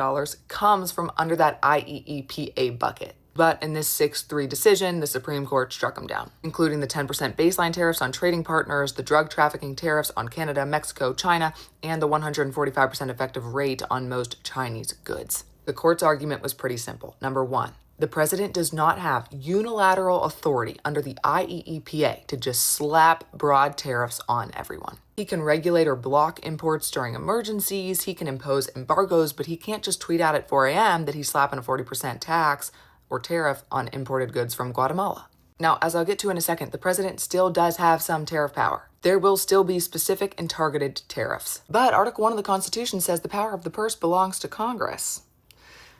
comes from under that IEEPA bucket. But in this 6-3 decision, the Supreme Court struck them down, including the 10% baseline tariffs on trading partners, the drug trafficking tariffs on Canada, Mexico, China, and the 145% effective rate on most Chinese goods. The court's argument was pretty simple. Number one, the president does not have unilateral authority under the IEEPA to just slap broad tariffs on everyone. He can regulate or block imports during emergencies, he can impose embargoes, but he can't just tweet out at 4 a.m. that he's slapping a 40% tax or tariff on imported goods from Guatemala. Now, as I'll get to in a second, the president still does have some tariff power. There will still be specific and targeted tariffs. But Article 1 of the Constitution says the power of the purse belongs to Congress.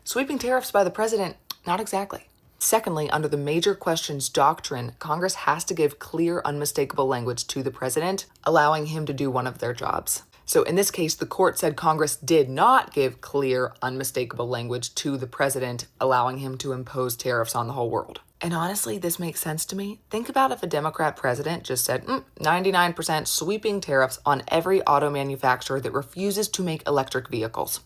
Sweeping tariffs by the president, not exactly. Secondly, under the major questions doctrine, Congress has to give clear, unmistakable language to the president, allowing him to do one of their jobs. So in this case, the court said Congress did not give clear, unmistakable language to the president, allowing him to impose tariffs on the whole world. And honestly, this makes sense to me. Think about if a Democrat president just said 99% sweeping tariffs on every auto manufacturer that refuses to make electric vehicles.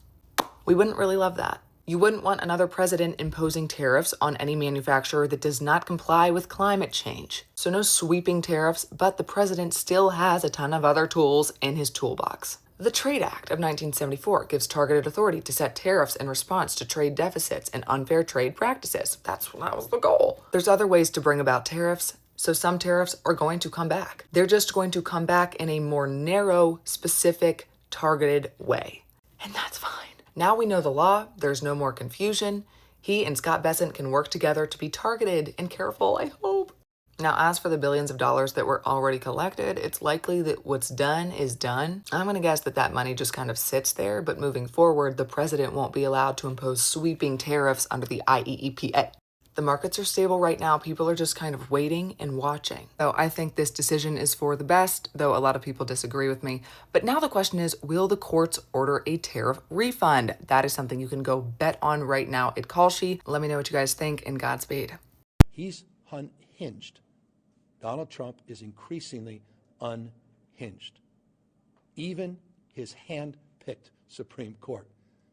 We wouldn't really love that. You wouldn't want another president imposing tariffs on any manufacturer that does not comply with climate change. So no sweeping tariffs, but the president still has a ton of other tools in his toolbox. The Trade Act of 1974 gives targeted authority to set tariffs in response to trade deficits and unfair trade practices. That was the goal. There's other ways to bring about tariffs, so some tariffs are going to come back. They're just going to come back in a more narrow, specific, targeted way. And that's fine. Now we know the law, there's no more confusion. He and Scott Bessent can work together to be targeted and careful, I hope. Now, as for the billions of dollars that were already collected, it's likely that what's done is done. I'm going to guess that that money just kind of sits there, but moving forward, the president won't be allowed to impose sweeping tariffs under the IEEPA. The markets are stable right now. People are just kind of waiting and watching. So I think this decision is for the best, though a lot of people disagree with me. But now the question is, will the courts order a tariff refund? That is something you can go bet on right now at Kalshi. Let me know what you guys think, and Godspeed. He's unhinged. Donald Trump is increasingly unhinged. Even his hand-picked Supreme Court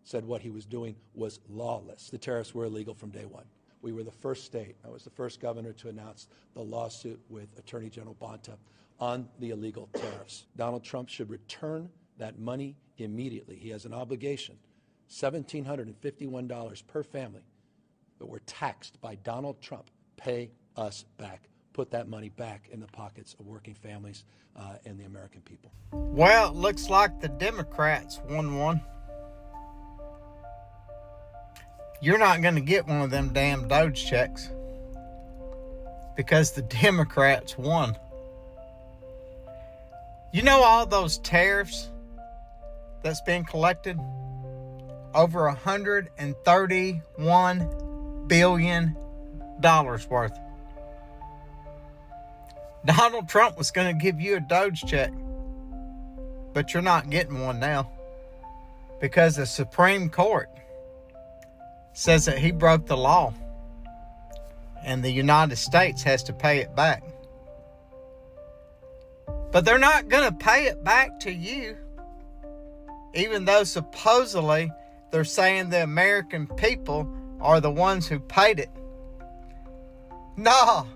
said what he was doing was lawless. The tariffs were illegal from day one. We were the first state, I was the first governor to announce the lawsuit with Attorney General Bonta on the illegal tariffs. Donald Trump should return that money immediately. He has an obligation, $1,751 per family that were taxed by Donald Trump. Pay us back. Put that money back in the pockets of working families and the American people. Well, it looks like the Democrats won one. You're not going to get one of them damn Doge checks because the Democrats won. You know all those tariffs that's been collected? Over $131 billion worth. Donald Trump was going to give you a Doge check, but you're not getting one now because the Supreme Court says that he broke the law and the United States has to pay it back. But they're not going to pay it back to you, even though supposedly they're saying the American people are the ones who paid it. No,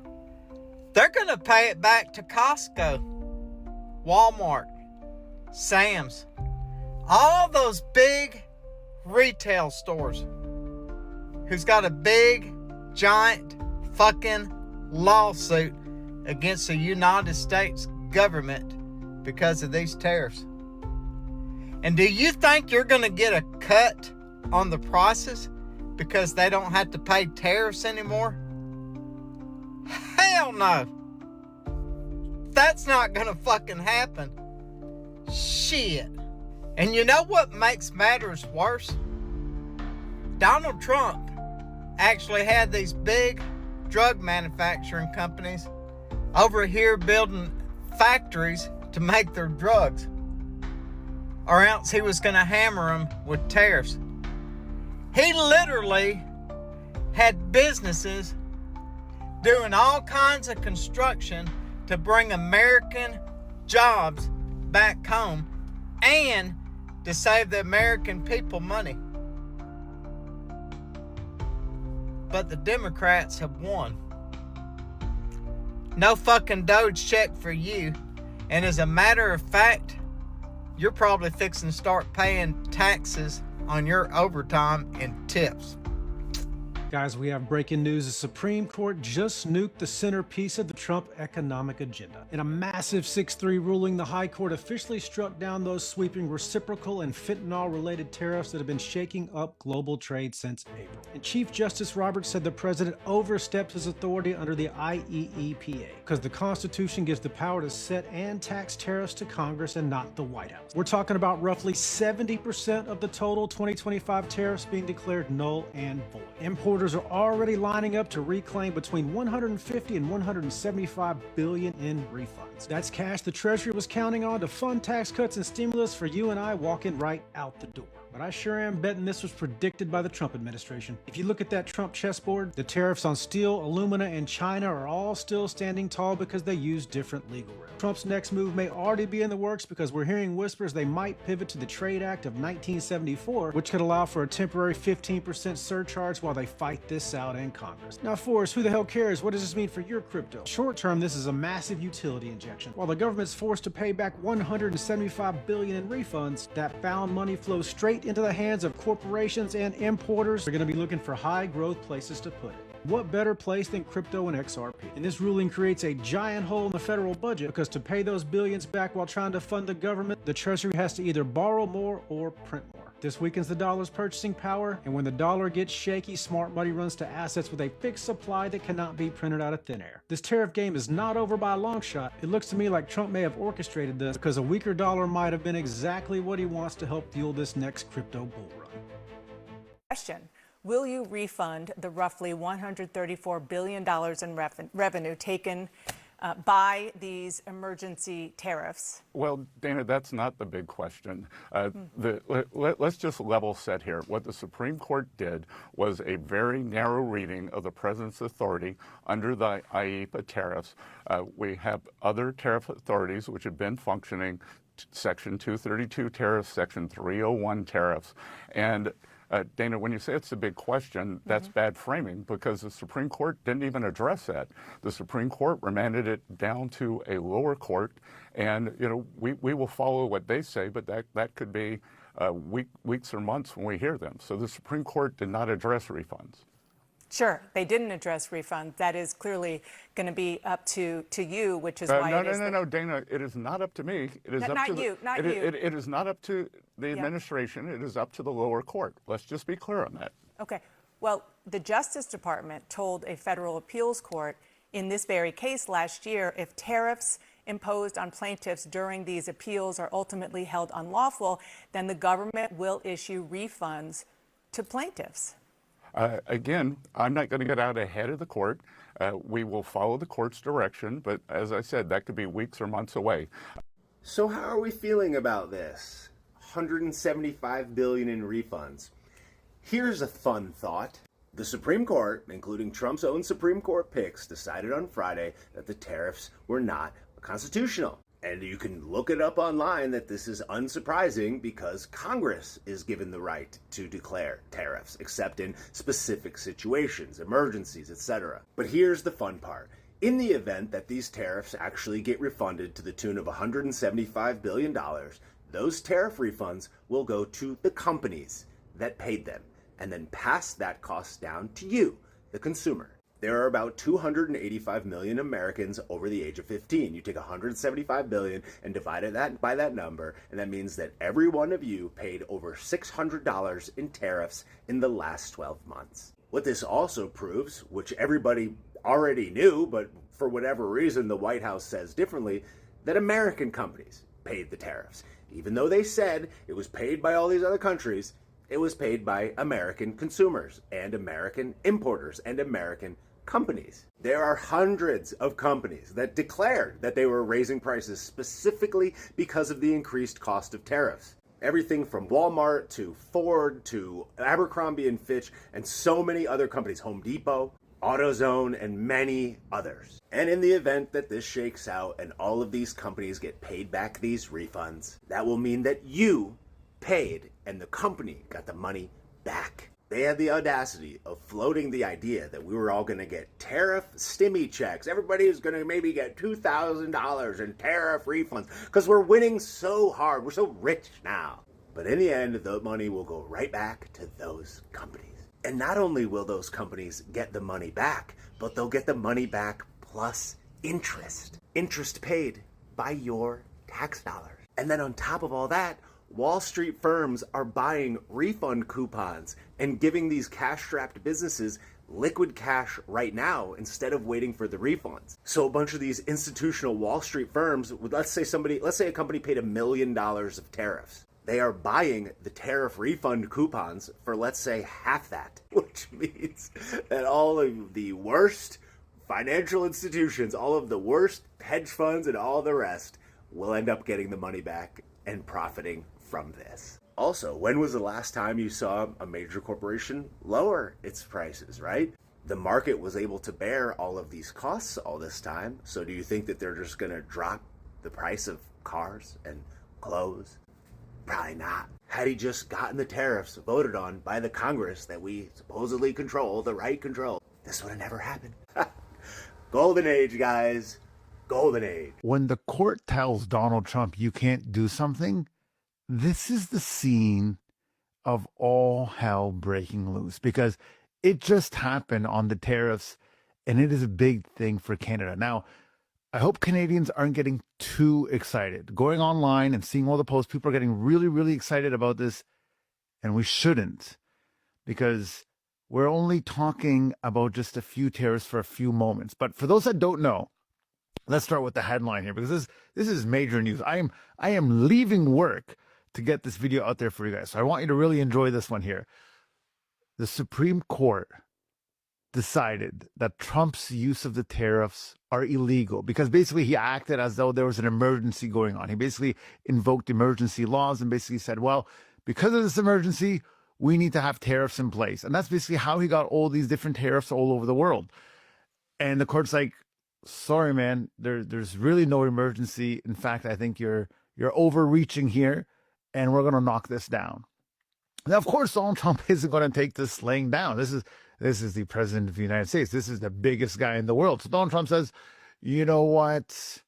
they're going to pay it back to Costco, Walmart, Sam's, all those big retail stores who's got a big, giant fucking lawsuit against the United States government because of these tariffs. And do you think you're going to get a cut on the prices because they don't have to pay tariffs anymore? Hell no. That's not going to fucking happen. Shit. And you know what makes matters worse? Donald Trump actually had these big drug manufacturing companies over here building factories to make their drugs, or else he was going to hammer them with tariffs. He literally had businesses doing all kinds of construction to bring American jobs back home and to save the American people money. But the Democrats have won. No fucking Doge check for you. And as a matter of fact, you're probably fixing to start paying taxes on your overtime and tips. Guys, we have breaking news. The Supreme Court just nuked the centerpiece of the Trump economic agenda. In a massive 6-3 ruling, the High Court officially struck down those sweeping reciprocal and fentanyl-related tariffs that have been shaking up global trade since April. And Chief Justice Roberts said the president overstepped his authority under the IEEPA because the Constitution gives the power to set and tax tariffs to Congress and not the White House. We're talking about roughly 70% of the total 2025 tariffs being declared null and void. Importers are already lining up to reclaim between 150 and 175 billion in refunds. That's cash the Treasury was counting on to fund tax cuts and stimulus for you and I walking right out the door. But I sure am betting this was predicted by the Trump administration. If you look at that Trump chessboard, the tariffs on steel, alumina, and China are all still standing tall because they use different legal routes. Trump's next move may already be in the works because we're hearing whispers they might pivot to the Trade Act of 1974, which could allow for a temporary 15% surcharge while they fight this out in Congress. Now, Forrest, who the hell cares? What does this mean for your crypto? Short term, this is a massive utility injection. While the government's forced to pay back $175 billion in refunds, that found money flows straight into the hands of corporations and importers. They're going to be looking for high growth places to put it. What better place than crypto and XRP? And this ruling creates a giant hole in the federal budget because to pay those billions back while trying to fund the government, the Treasury has to either borrow more or print more. This weakens the dollar's purchasing power, and when the dollar gets shaky, smart money runs to assets with a fixed supply that cannot be printed out of thin air. This tariff game is not over by a long shot. It looks to me like Trump may have orchestrated this because a weaker dollar might have been exactly what he wants to help fuel this next crypto bull run. Question. Will you refund the roughly $134 billion in revenue taken by these emergency tariffs? Well, Dana, that's not the big question. Let's just level set here. What the Supreme Court did was a very narrow reading of the president's authority under the IEEPA tariffs. We have other tariff authorities which have been functioning, Section 232 tariffs, Section 301 tariffs, and Dana, when you say it's a big question, that's bad framing because the Supreme Court didn't even address that. The Supreme Court remanded it down to a lower court, and we will follow what they say, but that could be weeks or months when we hear them. So the Supreme Court did not address refunds. Sure, they didn't address refunds. That is clearly going to be up to you, which is why No, Dana, it is not up to me. It is It is not up to the administration. It is up to the lower court. Let's just be clear on that. Okay. Well, the Justice Department told a federal appeals court in this very case last year, if tariffs imposed on plaintiffs during these appeals are ultimately held unlawful, then the government will issue refunds to plaintiffs. Again, I'm not going to get out ahead of the court. We will follow the court's direction, but as I said, that could be weeks or months away. So how are we feeling about this? $175 billion in refunds. Here's a fun thought. The Supreme Court, including Trump's own Supreme Court picks, decided on Friday that the tariffs were not constitutional. And you can look it up online that this is unsurprising because Congress is given the right to declare tariffs, except in specific situations, emergencies, etc. But here's the fun part. In the event that these tariffs actually get refunded to the tune of $175 billion, those tariff refunds will go to the companies that paid them and then pass that cost down to you, the consumer. There are about 285 million Americans over the age of 15. You take 175 billion and divide it by that number, and that means that every one of you paid over $600 in tariffs in the last 12 months. What this also proves, which everybody already knew, but for whatever reason the White House says differently, that American companies paid the tariffs. Even though they said it was paid by all these other countries, it was paid by American consumers and American importers and American companies. There are hundreds of companies that declared that they were raising prices specifically because of the increased cost of tariffs. Everything from Walmart to Ford to Abercrombie & Fitch and so many other companies, Home Depot, AutoZone, and many others. And in the event that this shakes out and all of these companies get paid back these refunds, that will mean that you paid and the company got the money back. They had the audacity of floating the idea that we were all going to get tariff stimmy checks. Everybody is going to maybe get $2,000 in tariff refunds because we're winning so hard. We're so rich now. But in the end, the money will go right back to those companies. And not only will those companies get the money back, but they'll get the money back plus interest. Interest paid by your tax dollars. And then on top of all that, Wall Street firms are buying refund coupons and giving these cash-strapped businesses liquid cash right now instead of waiting for the refunds. So a bunch of these institutional Wall Street firms, let's say a company paid $1 million of tariffs. They are buying the tariff refund coupons for, let's say, half that, which means that all of the worst financial institutions, all of the worst hedge funds and all the rest will end up getting the money back and profiting from this. Also, when was the last time you saw a major corporation lower its prices, right? The market was able to bear all of these costs all this time. So do you think that they're just going to drop the price of cars and clothes? Probably not. Had he just gotten the tariffs voted on by the Congress that we supposedly control, the right control, this would have never happened. Golden age, guys. Golden age. When the court tells Donald Trump you can't do something, this is the scene of all hell breaking loose, because it just happened on the tariffs, and it is a big thing for Canada. Now, I hope Canadians aren't getting too excited. Going online and seeing all the posts, people are getting really, really excited about this, and we shouldn't, because we're only talking about just a few tariffs for a few moments. But for those that don't know, let's start with the headline here, because this is major news. I am leaving work to get this video out there for you guys, so I want you to really enjoy this one here. The Supreme Court decided that Trump's use of the tariffs are illegal because basically he acted as though there was an emergency going on. He basically invoked emergency laws and basically said, well, because of this emergency, we need to have tariffs in place. And that's basically how he got all these different tariffs all over the world. And the court's like, sorry, man, there's really no emergency. In fact, I think you're overreaching here, and we're going to knock this down. Now, of course, Donald Trump isn't going to take this laying down. This is the president of the United States. This is the biggest guy in the world. So Donald Trump says, you know what?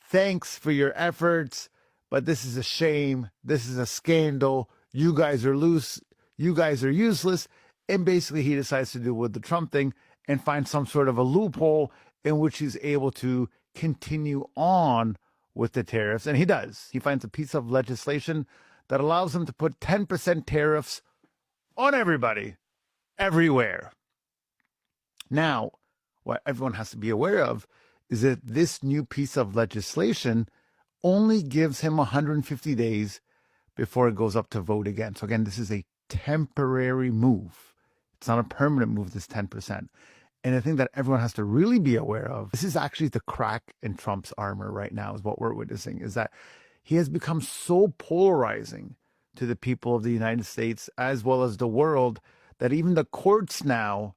Thanks for your efforts, but this is a shame. This is a scandal. You guys are loose. You guys are useless. And basically he decides to do with the Trump thing and find some sort of a loophole in which he's able to continue on with the tariffs. And he does. He finds a piece of legislation that allows him to put 10% tariffs on everybody, everywhere. Now, what everyone has to be aware of is that this new piece of legislation only gives him 150 days before it goes up to vote again. So again, this is a temporary move. It's not a permanent move, this 10%. And the thing that everyone has to really be aware of, this is actually the crack in Trump's armor right now, is what we're witnessing, is that he has become so polarizing to the people of the United States as well as the world that even the courts now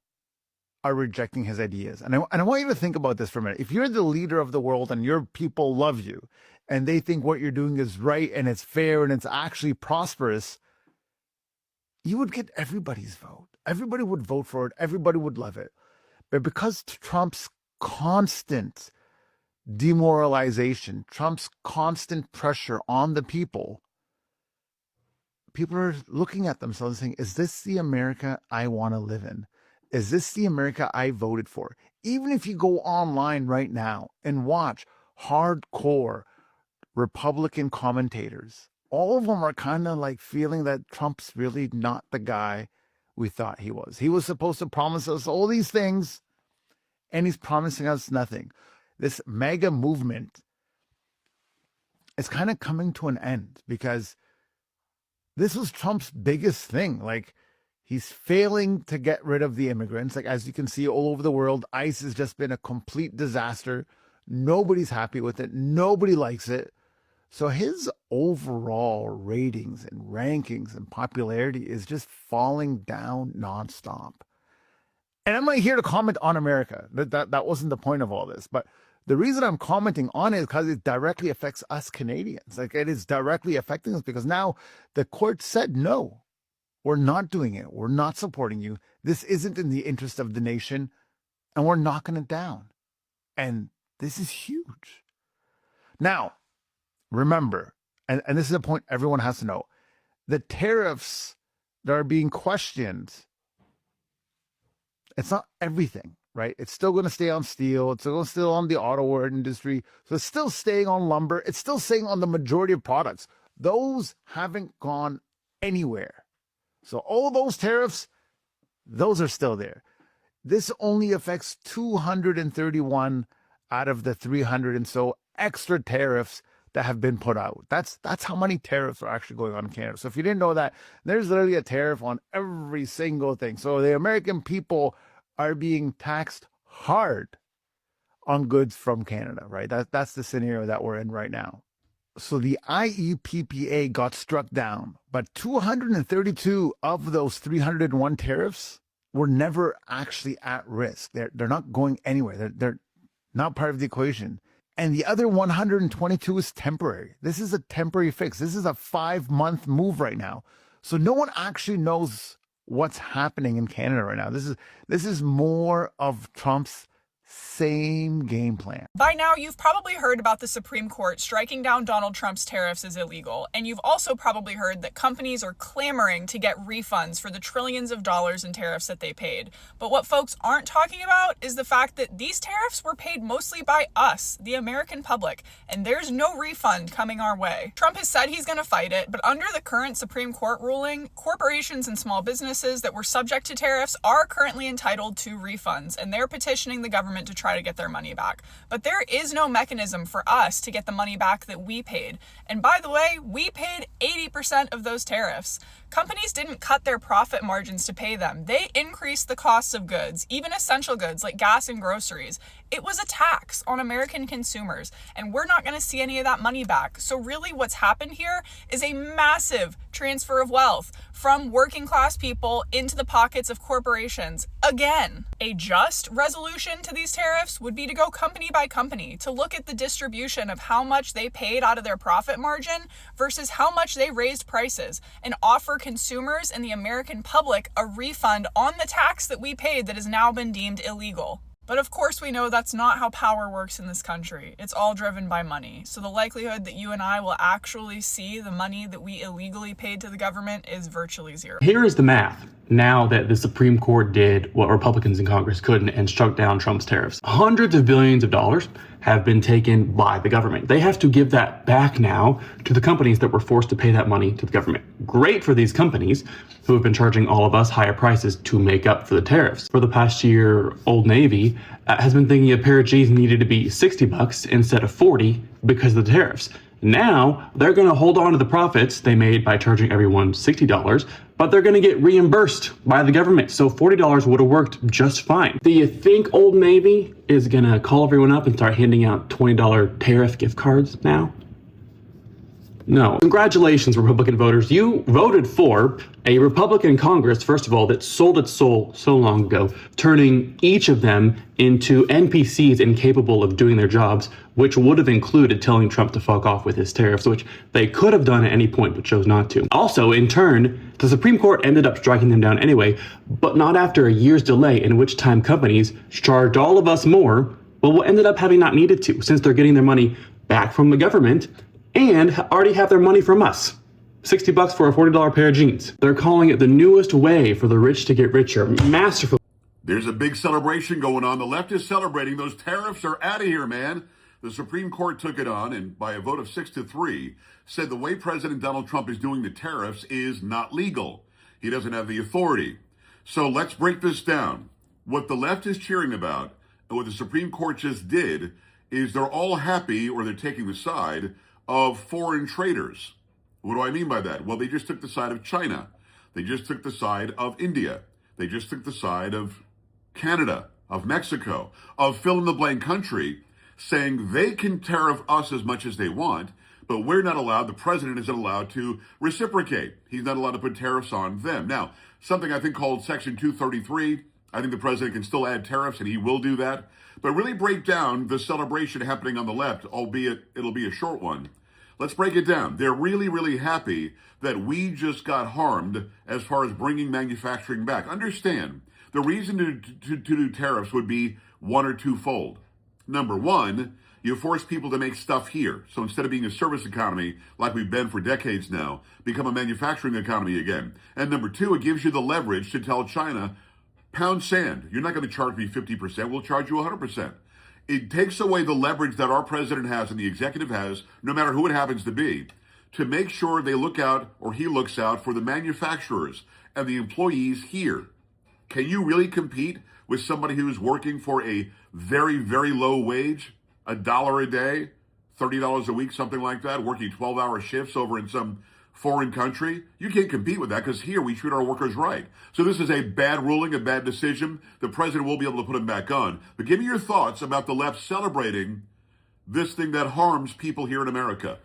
are rejecting his ideas. And I want you to think about this for a minute. If you're the leader of the world and your people love you and they think what you're doing is right and it's fair and it's actually prosperous, you would get everybody's vote. Everybody would vote for it. Everybody would love it. But because Trump's constant demoralization, Trump's constant pressure on the people are looking at themselves and saying, is this the America I want to live in? Is this the America I voted for? Even if you go online right now and watch hardcore Republican commentators, all of them are kind of like feeling that Trump's really not the guy we thought he was. He was supposed to promise us all these things, and he's promising us nothing. This mega movement is kind of coming to an end because this was Trump's biggest thing. Like, he's failing to get rid of the immigrants. Like, as you can see all over the world, ICE has just been a complete disaster. Nobody's happy with it. Nobody likes it. So his overall ratings and rankings and popularity is just falling down nonstop. And I'm not here to comment on America. That wasn't the point of all this. But the reason I'm commenting on it is because it directly affects us Canadians. Like, it is directly affecting us because now the court said, no, we're not doing it. We're not supporting you. This isn't in the interest of the nation. And we're knocking it down. And this is huge. Now, remember, and this is a point everyone has to know, the tariffs that are being questioned, it's not everything, right? It's still going to stay on steel. It's still on the auto industry. So it's still staying on lumber. It's still staying on the majority of products. Those haven't gone anywhere. So all those tariffs, those are still there. This only affects 231 out of the 300 and so extra tariffs that have been put out. That's how many tariffs are actually going on in Canada. So if you didn't know that, there's literally a tariff on every single thing. So the American people are being taxed hard on goods from Canada, right? That's the scenario that we're in right now. So the IEPPA got struck down, but 232 of those 301 tariffs were never actually at risk. They're not going anywhere. They're not part of the equation. And the other 122 is temporary. This is a temporary fix. This is a 5-month move right now. So no one actually knows what's happening in Canada right now. This is more of Trump's same game plan. By now, you've probably heard about the Supreme Court striking down Donald Trump's tariffs as illegal, and you've also probably heard that companies are clamoring to get refunds for the trillions of dollars in tariffs that they paid. But what folks aren't talking about is the fact that these tariffs were paid mostly by us, the American public, and there's no refund coming our way. Trump has said he's going to fight it, but under the current Supreme Court ruling, corporations and small businesses that were subject to tariffs are currently entitled to refunds, and they're petitioning the government to try to get their money back. But there is no mechanism for us to get the money back that we paid. And by the way, we paid 80% of those tariffs. Companies didn't cut their profit margins to pay them. They increased the costs of goods, even essential goods like gas and groceries. It was a tax on American consumers, and we're not going to see any of that money back. So really what's happened here is a massive transfer of wealth from working class people into the pockets of corporations. Again, a just resolution to these tariffs would be to go company by company, to look at the distribution of how much they paid out of their profit margin versus how much they raised prices, and offer consumers and the American public a refund on the tax that we paid that has now been deemed illegal. But of course we know that's not how power works in this country. It's all driven by money. So the likelihood that you and I will actually see the money that we illegally paid to the government is virtually zero. Here is the math. Now that the Supreme Court did what Republicans in Congress couldn't and struck down Trump's tariffs, hundreds of billions of dollars have been taken by the government. They have to give that back now to the companies that were forced to pay that money to the government. Great for these companies who have been charging all of us higher prices to make up for the tariffs. For the past year, Old Navy has been thinking a pair of jeans needed to be $60 instead of $40 because of the tariffs. Now, they're going to hold on to the profits they made by charging everyone $60, but they're going to get reimbursed by the government. So $40 would have worked just fine. Do you think Old Navy is going to call everyone up and start handing out $20 tariff gift cards now? No. Congratulations, Republican voters. You voted for a Republican Congress, first of all, that sold its soul so long ago, turning each of them into NPCs incapable of doing their jobs, which would have included telling Trump to fuck off with his tariffs, which they could have done at any point but chose not to. Also, in turn, the Supreme Court ended up striking them down anyway, but not after a year's delay, in which time companies charged all of us more, well, what ended up having not needed to, since they're getting their money back from the government and already have their money from us. $60 for a $40 pair of jeans. They're calling it the newest way for the rich to get richer. Masterful. There's a big celebration going on. The left is celebrating. Those tariffs are out of here, man. The Supreme Court took it on, and by a vote of 6-3, said the way President Donald Trump is doing the tariffs is not legal. He doesn't have the authority. So let's break this down. What the left is cheering about, and what the Supreme Court just did, is they're all happy, or they're taking the side of foreign traders. What do I mean by that? Well, they just took the side of China. They just took the side of India. They just took the side of Canada, of Mexico, of fill-in-the-blank country, saying they can tariff us as much as they want, but we're not allowed, the president isn't allowed to reciprocate. He's not allowed to put tariffs on them. Now, something I think called Section 233 I think the president can still add tariffs, and he will do that. But really break down the celebration happening on the left, albeit it'll be a short one. Let's break it down. They're really, really happy that we just got harmed as far as bringing manufacturing back. Understand, the reason to do tariffs would be one or twofold. Number one, you force people to make stuff here. So instead of being a service economy like we've been for decades now, become a manufacturing economy again. And number two, it gives you the leverage to tell China, pound sand, you're not going to charge me 50%, we'll charge you 100%. It takes away the leverage that our president has and the executive has, no matter who it happens to be, to make sure they look out, or he looks out, for the manufacturers and the employees here. Can you really compete with somebody who's working for a very, very low wage, $1 a day, $30 a week, something like that, working 12-hour shifts over in some foreign country? You can't compete with that, because here we treat our workers right. So this is a bad ruling, a bad decision. The president will be able to put him back on. But give me your thoughts about the left celebrating this thing that harms people here in America.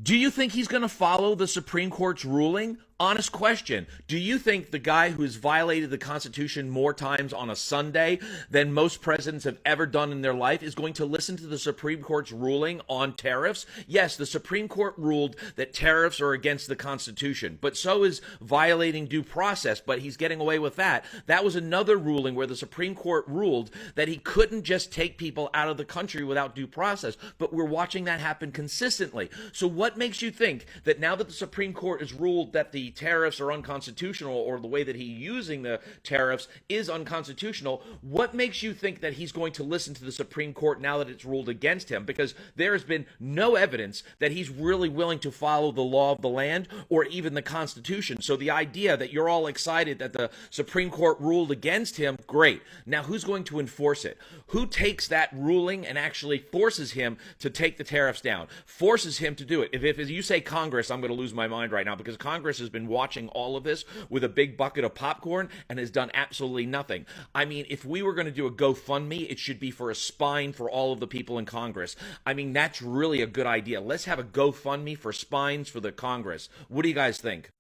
Do you think he's going to follow the Supreme Court's ruling? Honest question. Do you think the guy who's violated the Constitution more times on a Sunday than most presidents have ever done in their life is going to listen to the Supreme Court's ruling on tariffs? Yes, the Supreme Court ruled that tariffs are against the Constitution, but so is violating due process, but he's getting away with that. That was another ruling where the Supreme Court ruled that he couldn't just take people out of the country without due process, but we're watching that happen consistently. So what makes you think that now that the Supreme Court has ruled that the tariffs are unconstitutional, or the way that he's using the tariffs is unconstitutional, what makes you think that he's going to listen to the Supreme Court now that it's ruled against him? Because there has been no evidence that he's really willing to follow the law of the land or even the Constitution. So the idea that you're all excited that the Supreme Court ruled against him, great. Now who's going to enforce it? Who takes that ruling and actually forces him to take the tariffs down? Forces him to do it. If you say Congress, I'm going to lose my mind right now, because Congress has been watching all of this with a big bucket of popcorn and has done absolutely nothing. I mean, if we were going to do a GoFundMe, it should be for a spine for all of the people in Congress. I mean, that's really a good idea. Let's have a GoFundMe for spines for the Congress. What do you guys think?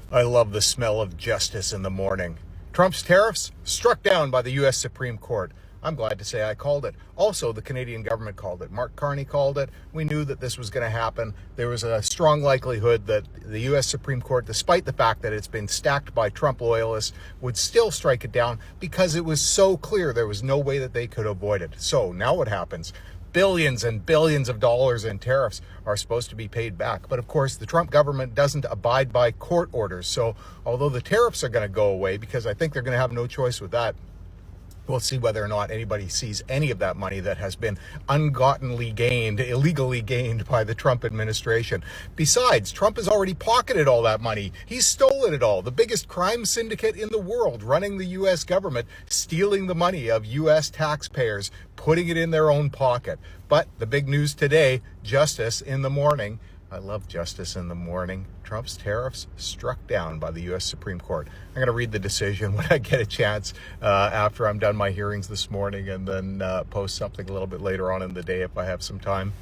I love the smell of justice in the morning. Trump's tariffs struck down by the U.S. Supreme Court. I'm glad to say I called it. Also, the Canadian government called it. Mark Carney called it. We knew that this was going to happen. There was a strong likelihood that the U.S. Supreme Court, despite the fact that it's been stacked by Trump loyalists, would still strike it down, because it was so clear there was no way that they could avoid it. So now what happens? Billions and billions of dollars in tariffs are supposed to be paid back. But of course, the Trump government doesn't abide by court orders. So although the tariffs are going to go away, because I think they're going to have no choice with that, we'll see whether or not anybody sees any of that money that has been ungottenly gained, illegally gained by the Trump administration. Besides, Trump has already pocketed all that money. He's stolen it all. The biggest crime syndicate in the world running the U.S. government, stealing the money of U.S. taxpayers, putting it in their own pocket. But the big news today, justice in the morning. I love justice in the morning. Trump's tariffs struck down by the U.S. Supreme Court. I'm going to read the decision when I get a chance after I'm done my hearings this morning, and then post something a little bit later on in the day if I have some time.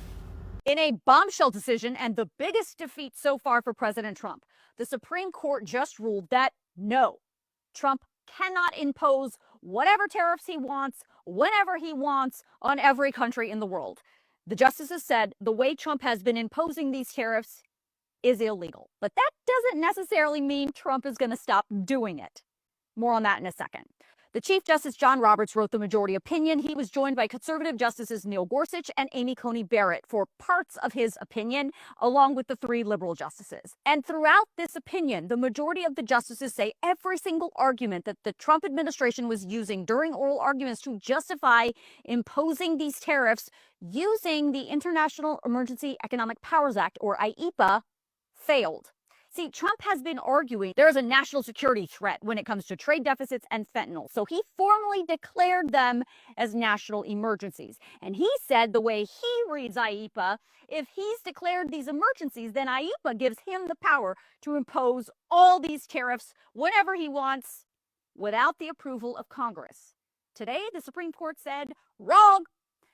In a bombshell decision and the biggest defeat so far for President Trump, the Supreme Court just ruled that no, Trump cannot impose whatever tariffs he wants, whenever he wants, on every country in the world. The justices said the way Trump has been imposing these tariffs is illegal. But that doesn't necessarily mean Trump is going to stop doing it. More on that in a second. The Chief Justice John Roberts wrote the majority opinion. He was joined by conservative justices Neil Gorsuch and Amy Coney Barrett for parts of his opinion, along with the 3 liberal justices. And throughout this opinion, the majority of the justices say every single argument that the Trump administration was using during oral arguments to justify imposing these tariffs using the International Emergency Economic Powers Act, or IEPA, failed. See, Trump has been arguing there is a national security threat when it comes to trade deficits and fentanyl. So he formally declared them as national emergencies. And he said the way he reads IEPA, if he's declared these emergencies, then IEPA gives him the power to impose all these tariffs whenever he wants without the approval of Congress. Today, the Supreme Court said, wrong.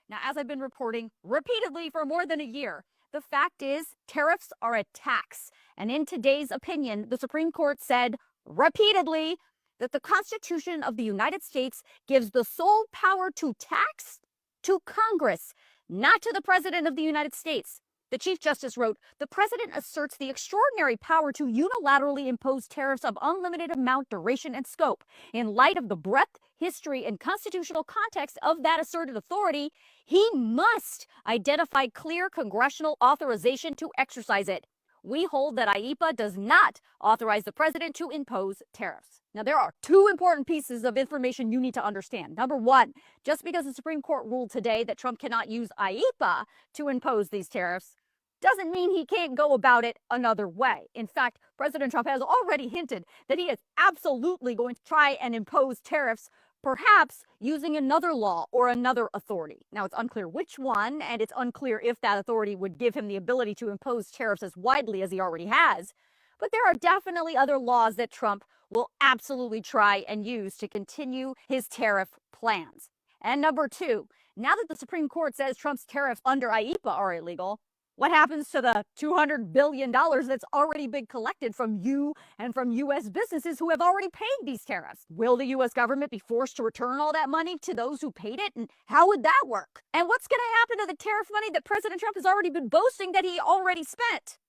Now, as I've been reporting repeatedly for more than a year, the fact is, tariffs are a tax. And in today's opinion, the Supreme Court said repeatedly, that the Constitution of the United States gives the sole power to tax to Congress, not to the President of the United States. The Chief Justice wrote, "The President asserts the extraordinary power to unilaterally impose tariffs of unlimited amount, duration, and scope. In light of the breadth, history, and constitutional context of that asserted authority, he must identify clear congressional authorization to exercise it. We hold that IEEPA does not authorize the President to impose tariffs." Now, there are two important pieces of information you need to understand. Number one, just because the Supreme Court ruled today that Trump cannot use IEEPA to impose these tariffs doesn't mean he can't go about it another way. In fact, President Trump has already hinted that he is absolutely going to try and impose tariffs, perhaps using another law or another authority. Now, it's unclear which one, and it's unclear if that authority would give him the ability to impose tariffs as widely as he already has. But there are definitely other laws that Trump will absolutely try and use to continue his tariff plans. And number two, now that the Supreme Court says Trump's tariffs under IEEPA are illegal, what happens to the $200 billion that's already been collected from you and from U.S. businesses who have already paid these tariffs? Will the U.S. government be forced to return all that money to those who paid it? And how would that work? And what's going to happen to the tariff money that President Trump has already been boasting that he already spent?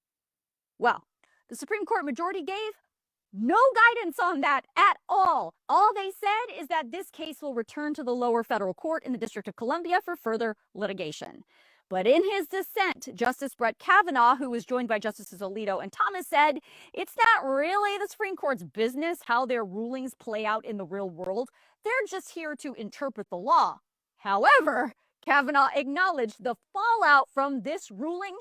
Well, the Supreme Court majority gave no guidance on that at all. All they said is that this case will return to the lower federal court in the District of Columbia for further litigation. But in his dissent, Justice Brett Kavanaugh, who was joined by Justices Alito and Thomas, said it's not really the Supreme Court's business how their rulings play out in the real world. They're just here to interpret the law. However, Kavanaugh acknowledged the fallout from this ruling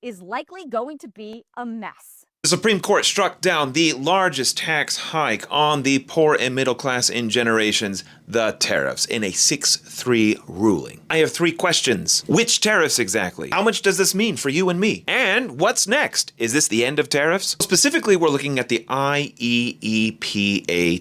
is likely going to be a mess. The Supreme Court struck down the largest tax hike on the poor and middle class in generations, the tariffs, in a 6-3 ruling. I have 3 questions. Which tariffs exactly? How much does this mean for you and me? And what's next? Is this the end of tariffs? Specifically, we're looking at the IEEPA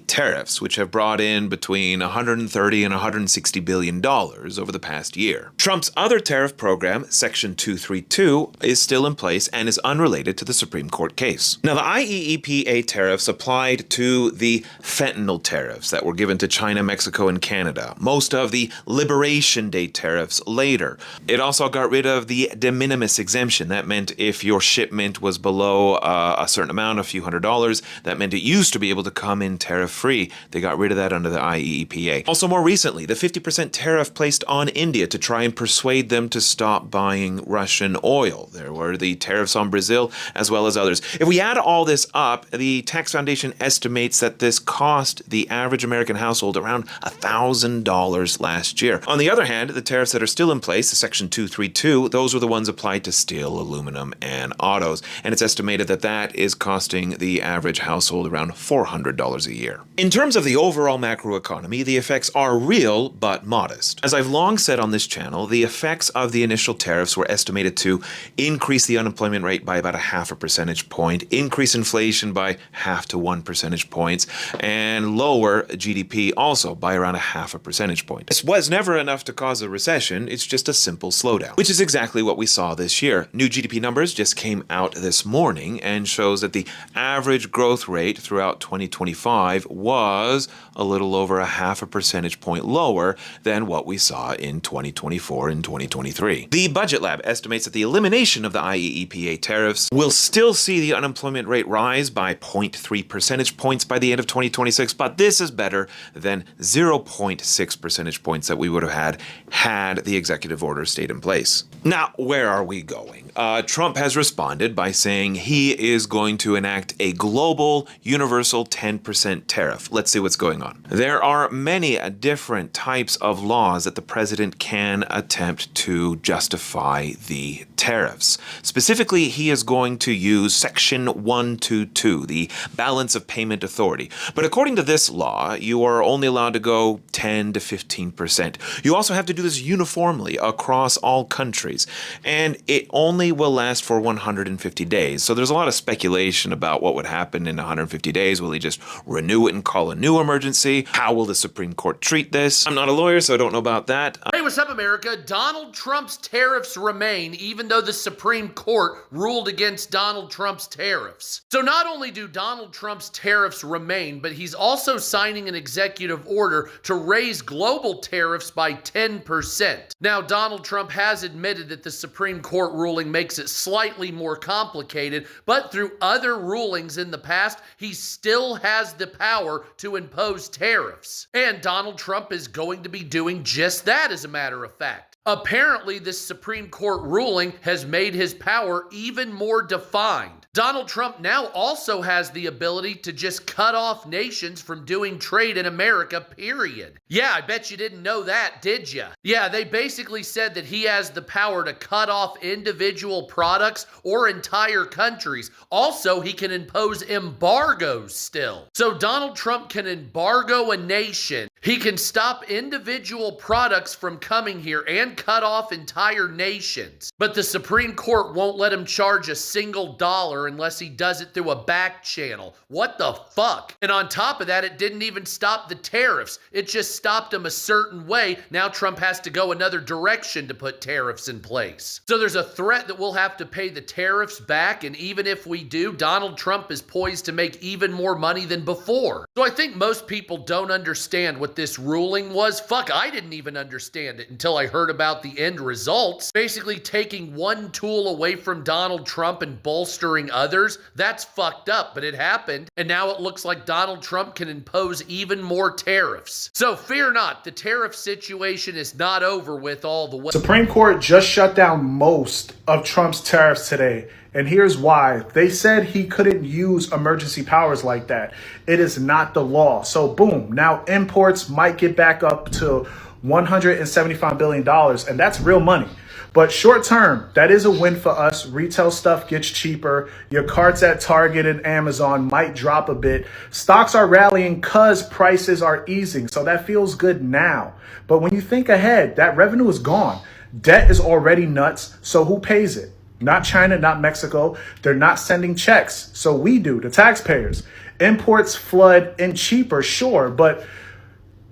tariffs, which have brought in between $130 and $160 billion over the past year. Trump's other tariff program, Section 232, is still in place and is unrelated to the Supreme Court case. Now, the IEEPA tariffs applied to the fentanyl tariffs that were given to China, Mexico, and Canada. Most of the Liberation Day tariffs later. It also got rid of the de minimis exemption. That meant if your shipment was below a certain amount, a few $100s, that meant it used to be able to come in tariff-free. They got rid of that under the IEEPA. Also, more recently, the 50% tariff placed on India to try and persuade them to stop buying Russian oil. There were the tariffs on Brazil, as well as others. If we add all this up, the Tax Foundation estimates that this cost the average American household around $1,000 last year. On the other hand, the tariffs that are still in place, the Section 232, those were the ones applied to steel, aluminum, and autos. And it's estimated that that is costing the average household around $400 a year. In terms of the overall macroeconomy, the effects are real but modest. As I've long said on this channel, the effects of the initial tariffs were estimated to increase the unemployment rate by about 0.5 percentage point, increase inflation by 0.5 to 1 percentage points, and lower GDP also by around 0.5 percentage point. This was never enough to cause a recession, it's just a simple slowdown, which is exactly what we saw this year. New GDP numbers just came out this morning and shows that the average growth rate throughout 2025 was a little over 0.5 percentage point lower than what we saw in 2024 and 2023. The Budget Lab estimates that the elimination of the IEEPA tariffs will still see the unemployment rate rise by 0.3 percentage points by the end of 2026, but this is better than 0.6 percentage points that we would have had the executive order stayed in place. Now, where are we going? Trump has responded by saying he is going to enact a global, universal 10% tariff. Let's see what's going on. There are many different types of laws that the president can attempt to justify the tariffs. Specifically, he is going to use Section 122, the Balance of Payment Authority. But according to this law, you are only allowed to go 10 to 15%. You also have to do this uniformly across all countries, and it only will last for 150 days. So there's a lot of speculation about what would happen in 150 days. Will he just renew it and call a new emergency? How will the Supreme Court treat this? I'm not a lawyer, so I don't know about that. Hey, what's up, America? Donald Trump's tariffs remain, even though the Supreme Court ruled against Donald Trump's tariffs. tariffs. So not only do Donald Trump's tariffs remain, but he's also signing an executive order to raise global tariffs by 10%. Now, Donald Trump has admitted that the Supreme Court ruling makes it slightly more complicated, but through other rulings in the past, he still has the power to impose tariffs. And Donald Trump is going to be doing just that, as a matter of fact. Apparently, this Supreme Court ruling has made his power even more defined. Donald Trump now also has the ability to just cut off nations from doing trade in America, period. Yeah, I bet you didn't know that, did you? Yeah, they basically said that he has the power to cut off individual products or entire countries. Also, he can impose embargoes still. So Donald Trump can embargo a nation. He can stop individual products from coming here and cut off entire nations. But the Supreme Court won't let him charge a single dollar unless he does it through a back channel. What the fuck? And on top of that, it didn't even stop the tariffs. It just stopped them a certain way. Now Trump has to go another direction to put tariffs in place. So there's a threat that we'll have to pay the tariffs back, and even if we do, Donald Trump is poised to make even more money than before. So I think most people don't understand what this ruling was. Fuck, I didn't even understand it until I heard about the end results. Basically taking one tool away from Donald Trump and bolstering others. That's fucked up, but it happened. And now it looks like Donald Trump can impose even more tariffs. So fear not, the tariff situation is not over with all the way. Supreme Court just shut down most of Trump's tariffs today. And here's why. They said he couldn't use emergency powers like that. It is not the law. So boom, now imports might get back up to $175 billion, and that's real money. But short term, that is a win for us. Retail stuff gets cheaper. Your carts at Target and Amazon might drop a bit. Stocks are rallying because prices are easing. So that feels good now. But when you think ahead, that revenue is gone. Debt is already nuts. So who pays it? Not China, not Mexico. They're not sending checks. So we do, the taxpayers. Imports flood in cheaper, sure, but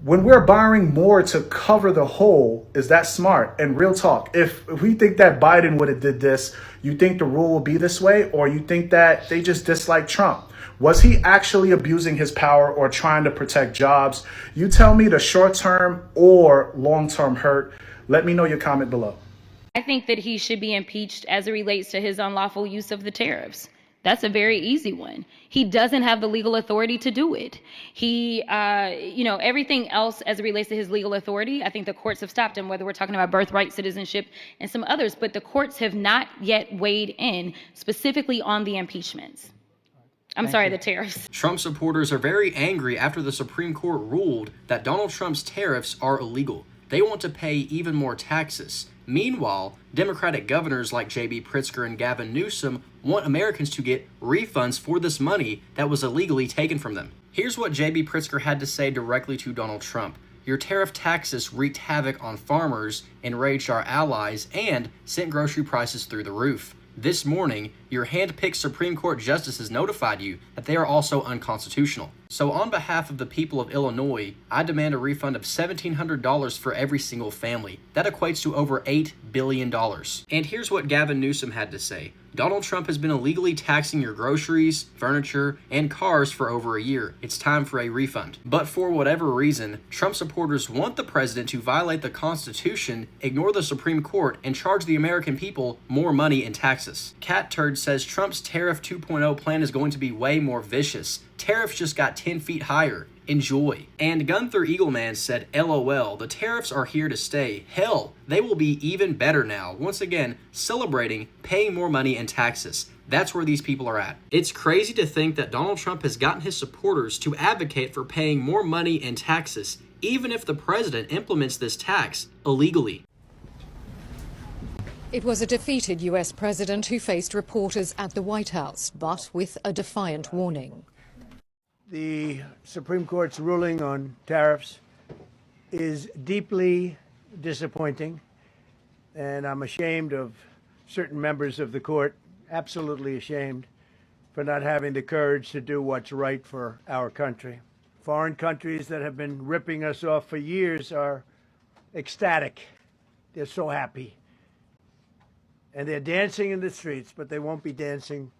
when we're borrowing more to cover the hole, is that smart? And real talk, if we think that Biden would have did this, you think the rule will be this way, or you think that they just dislike Trump? Was he actually abusing his power or trying to protect jobs? You tell me the short-term or long-term hurt. Let me know your comment below. I think that he should be impeached as it relates to his unlawful use of the tariffs. That's a very easy one. He doesn't have the legal authority to do it. He, everything else as it relates to his legal authority, I think the courts have stopped him, whether we're talking about birthright citizenship and some others, but the courts have not yet weighed in specifically on the impeachments. The tariffs. Trump supporters are very angry after the Supreme Court ruled that Donald Trump's tariffs are illegal. They want to pay even more taxes. Meanwhile, Democratic governors like J.B. Pritzker and Gavin Newsom want Americans to get refunds for this money that was illegally taken from them. Here's what J.B. Pritzker had to say directly to Donald Trump. Your tariff taxes wreaked havoc on farmers, enraged our allies, and sent grocery prices through the roof. This morning, your hand-picked Supreme Court justices notified you that they are also unconstitutional. So on behalf of the people of Illinois, I demand a refund of $1,700 for every single family. That equates to over $8 billion. And here's what Gavin Newsom had to say. Donald Trump has been illegally taxing your groceries, furniture, and cars for over a year. It's time for a refund. But for whatever reason, Trump supporters want the president to violate the Constitution, ignore the Supreme Court, and charge the American people more money in taxes. Cat Turd says Trump's Tariff 2.0 plan is going to be way more vicious. Tariffs just got 10 feet higher. Enjoy. And Gunther Eagleman said, LOL, the tariffs are here to stay. Hell, they will be even better now. Once again, celebrating paying more money in taxes. That's where these people are at. It's crazy to think that Donald Trump has gotten his supporters to advocate for paying more money in taxes, even if the president implements this tax illegally. It was a defeated U.S. president who faced reporters at the White House, but with a defiant warning. The Supreme Court's ruling on tariffs is deeply disappointing, and I'm ashamed of certain members of the court, absolutely ashamed, for not having the courage to do what's right for our country. Foreign countries that have been ripping us off for years are ecstatic. They're so happy. And they're dancing in the streets, but they won't be dancing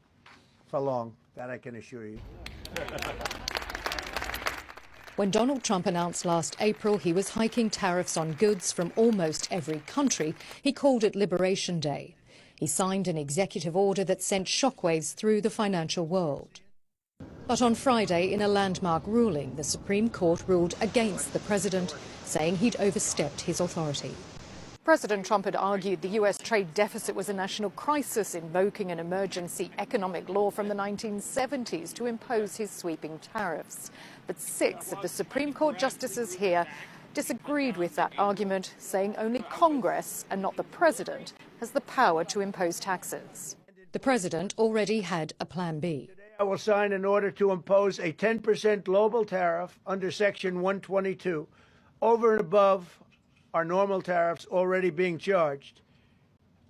for long, that I can assure you. When Donald Trump announced last April he was hiking tariffs on goods from almost every country, he called it Liberation Day. He signed an executive order that sent shockwaves through the financial world. But on Friday, in a landmark ruling, the Supreme Court ruled against the president, saying he'd overstepped his authority. President Trump had argued the U.S. trade deficit was a national crisis, invoking an emergency economic law from the 1970s to impose his sweeping tariffs. But 6 of the Supreme Court justices here disagreed with that argument, saying only Congress and not the president has the power to impose taxes. The president already had a plan B. I will sign an order to impose a 10% global tariff under Section 122 over and above our normal tariffs already being charged.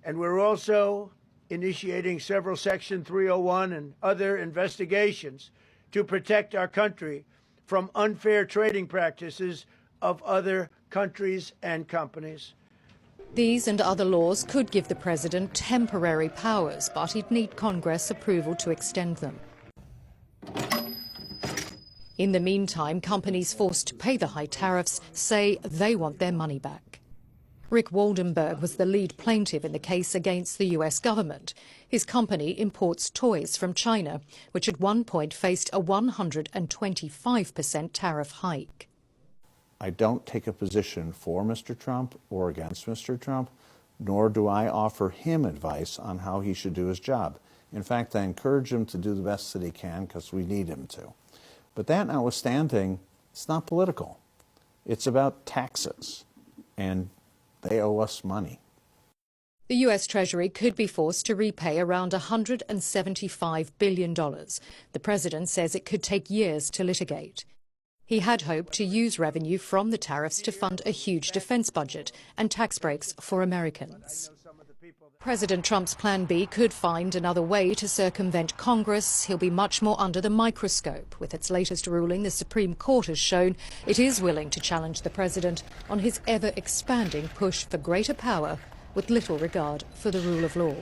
And we're also initiating several Section 301 and other investigations to protect our country from unfair trading practices of other countries and companies. These and other laws could give the president temporary powers, but he'd need Congress approval to extend them. In the meantime, companies forced to pay the high tariffs say they want their money back. Rick Waldenberg was the lead plaintiff in the case against the US government. His company imports toys from China, which at one point faced a 125% tariff hike. I don't take a position for Mr. Trump or against Mr. Trump, nor do I offer him advice on how he should do his job. In fact, I encourage him to do the best that he can because we need him to. But that notwithstanding, it's not political. It's about taxes, and they owe us money. The US Treasury could be forced to repay around $175 billion. The president says it could take years to litigate. He had hoped to use revenue from the tariffs to fund a huge defense budget and tax breaks for Americans. President Trump's Plan B could find another way to circumvent Congress. He'll be much more under the microscope. With its latest ruling, the Supreme Court has shown it is willing to challenge the president on his ever-expanding push for greater power with little regard for the rule of law.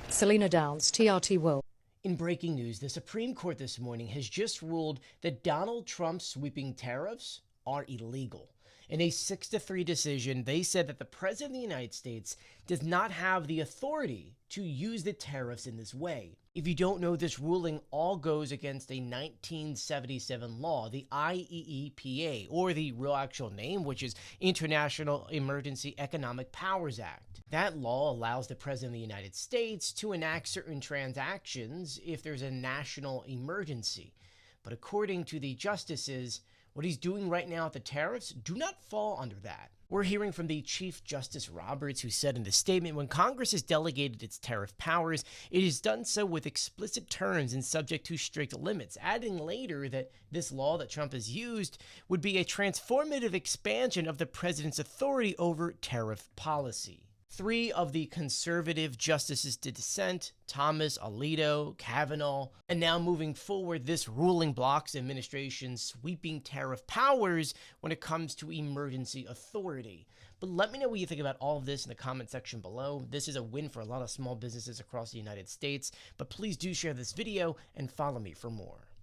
Selena Downs, TRT World. In breaking news, the Supreme Court this morning has just ruled that Donald Trump's sweeping tariffs are illegal. In a 6-3 decision, they said that the President of the United States does not have the authority to use the tariffs in this way. If you don't know, this ruling all goes against a 1977 law, the IEEPA, or the real actual name, which is International Emergency Economic Powers Act. That law allows the President of the United States to enact certain transactions if there's a national emergency. But according to the justices, what he's doing right now at the tariffs do not fall under that. We're hearing from the Chief Justice Roberts, who said in the statement, when Congress has delegated its tariff powers, it has done so with explicit terms and subject to strict limits, adding later that this law that Trump has used would be a transformative expansion of the president's authority over tariff policy. 3 of the conservative justices to dissent, Thomas, Alito, Kavanaugh, and now moving forward, this ruling blocks the administration's sweeping tariff powers when it comes to emergency authority. But let me know what you think about all of this in the comment section below. This is a win for a lot of small businesses across the United States, but please do share this video and follow me for more.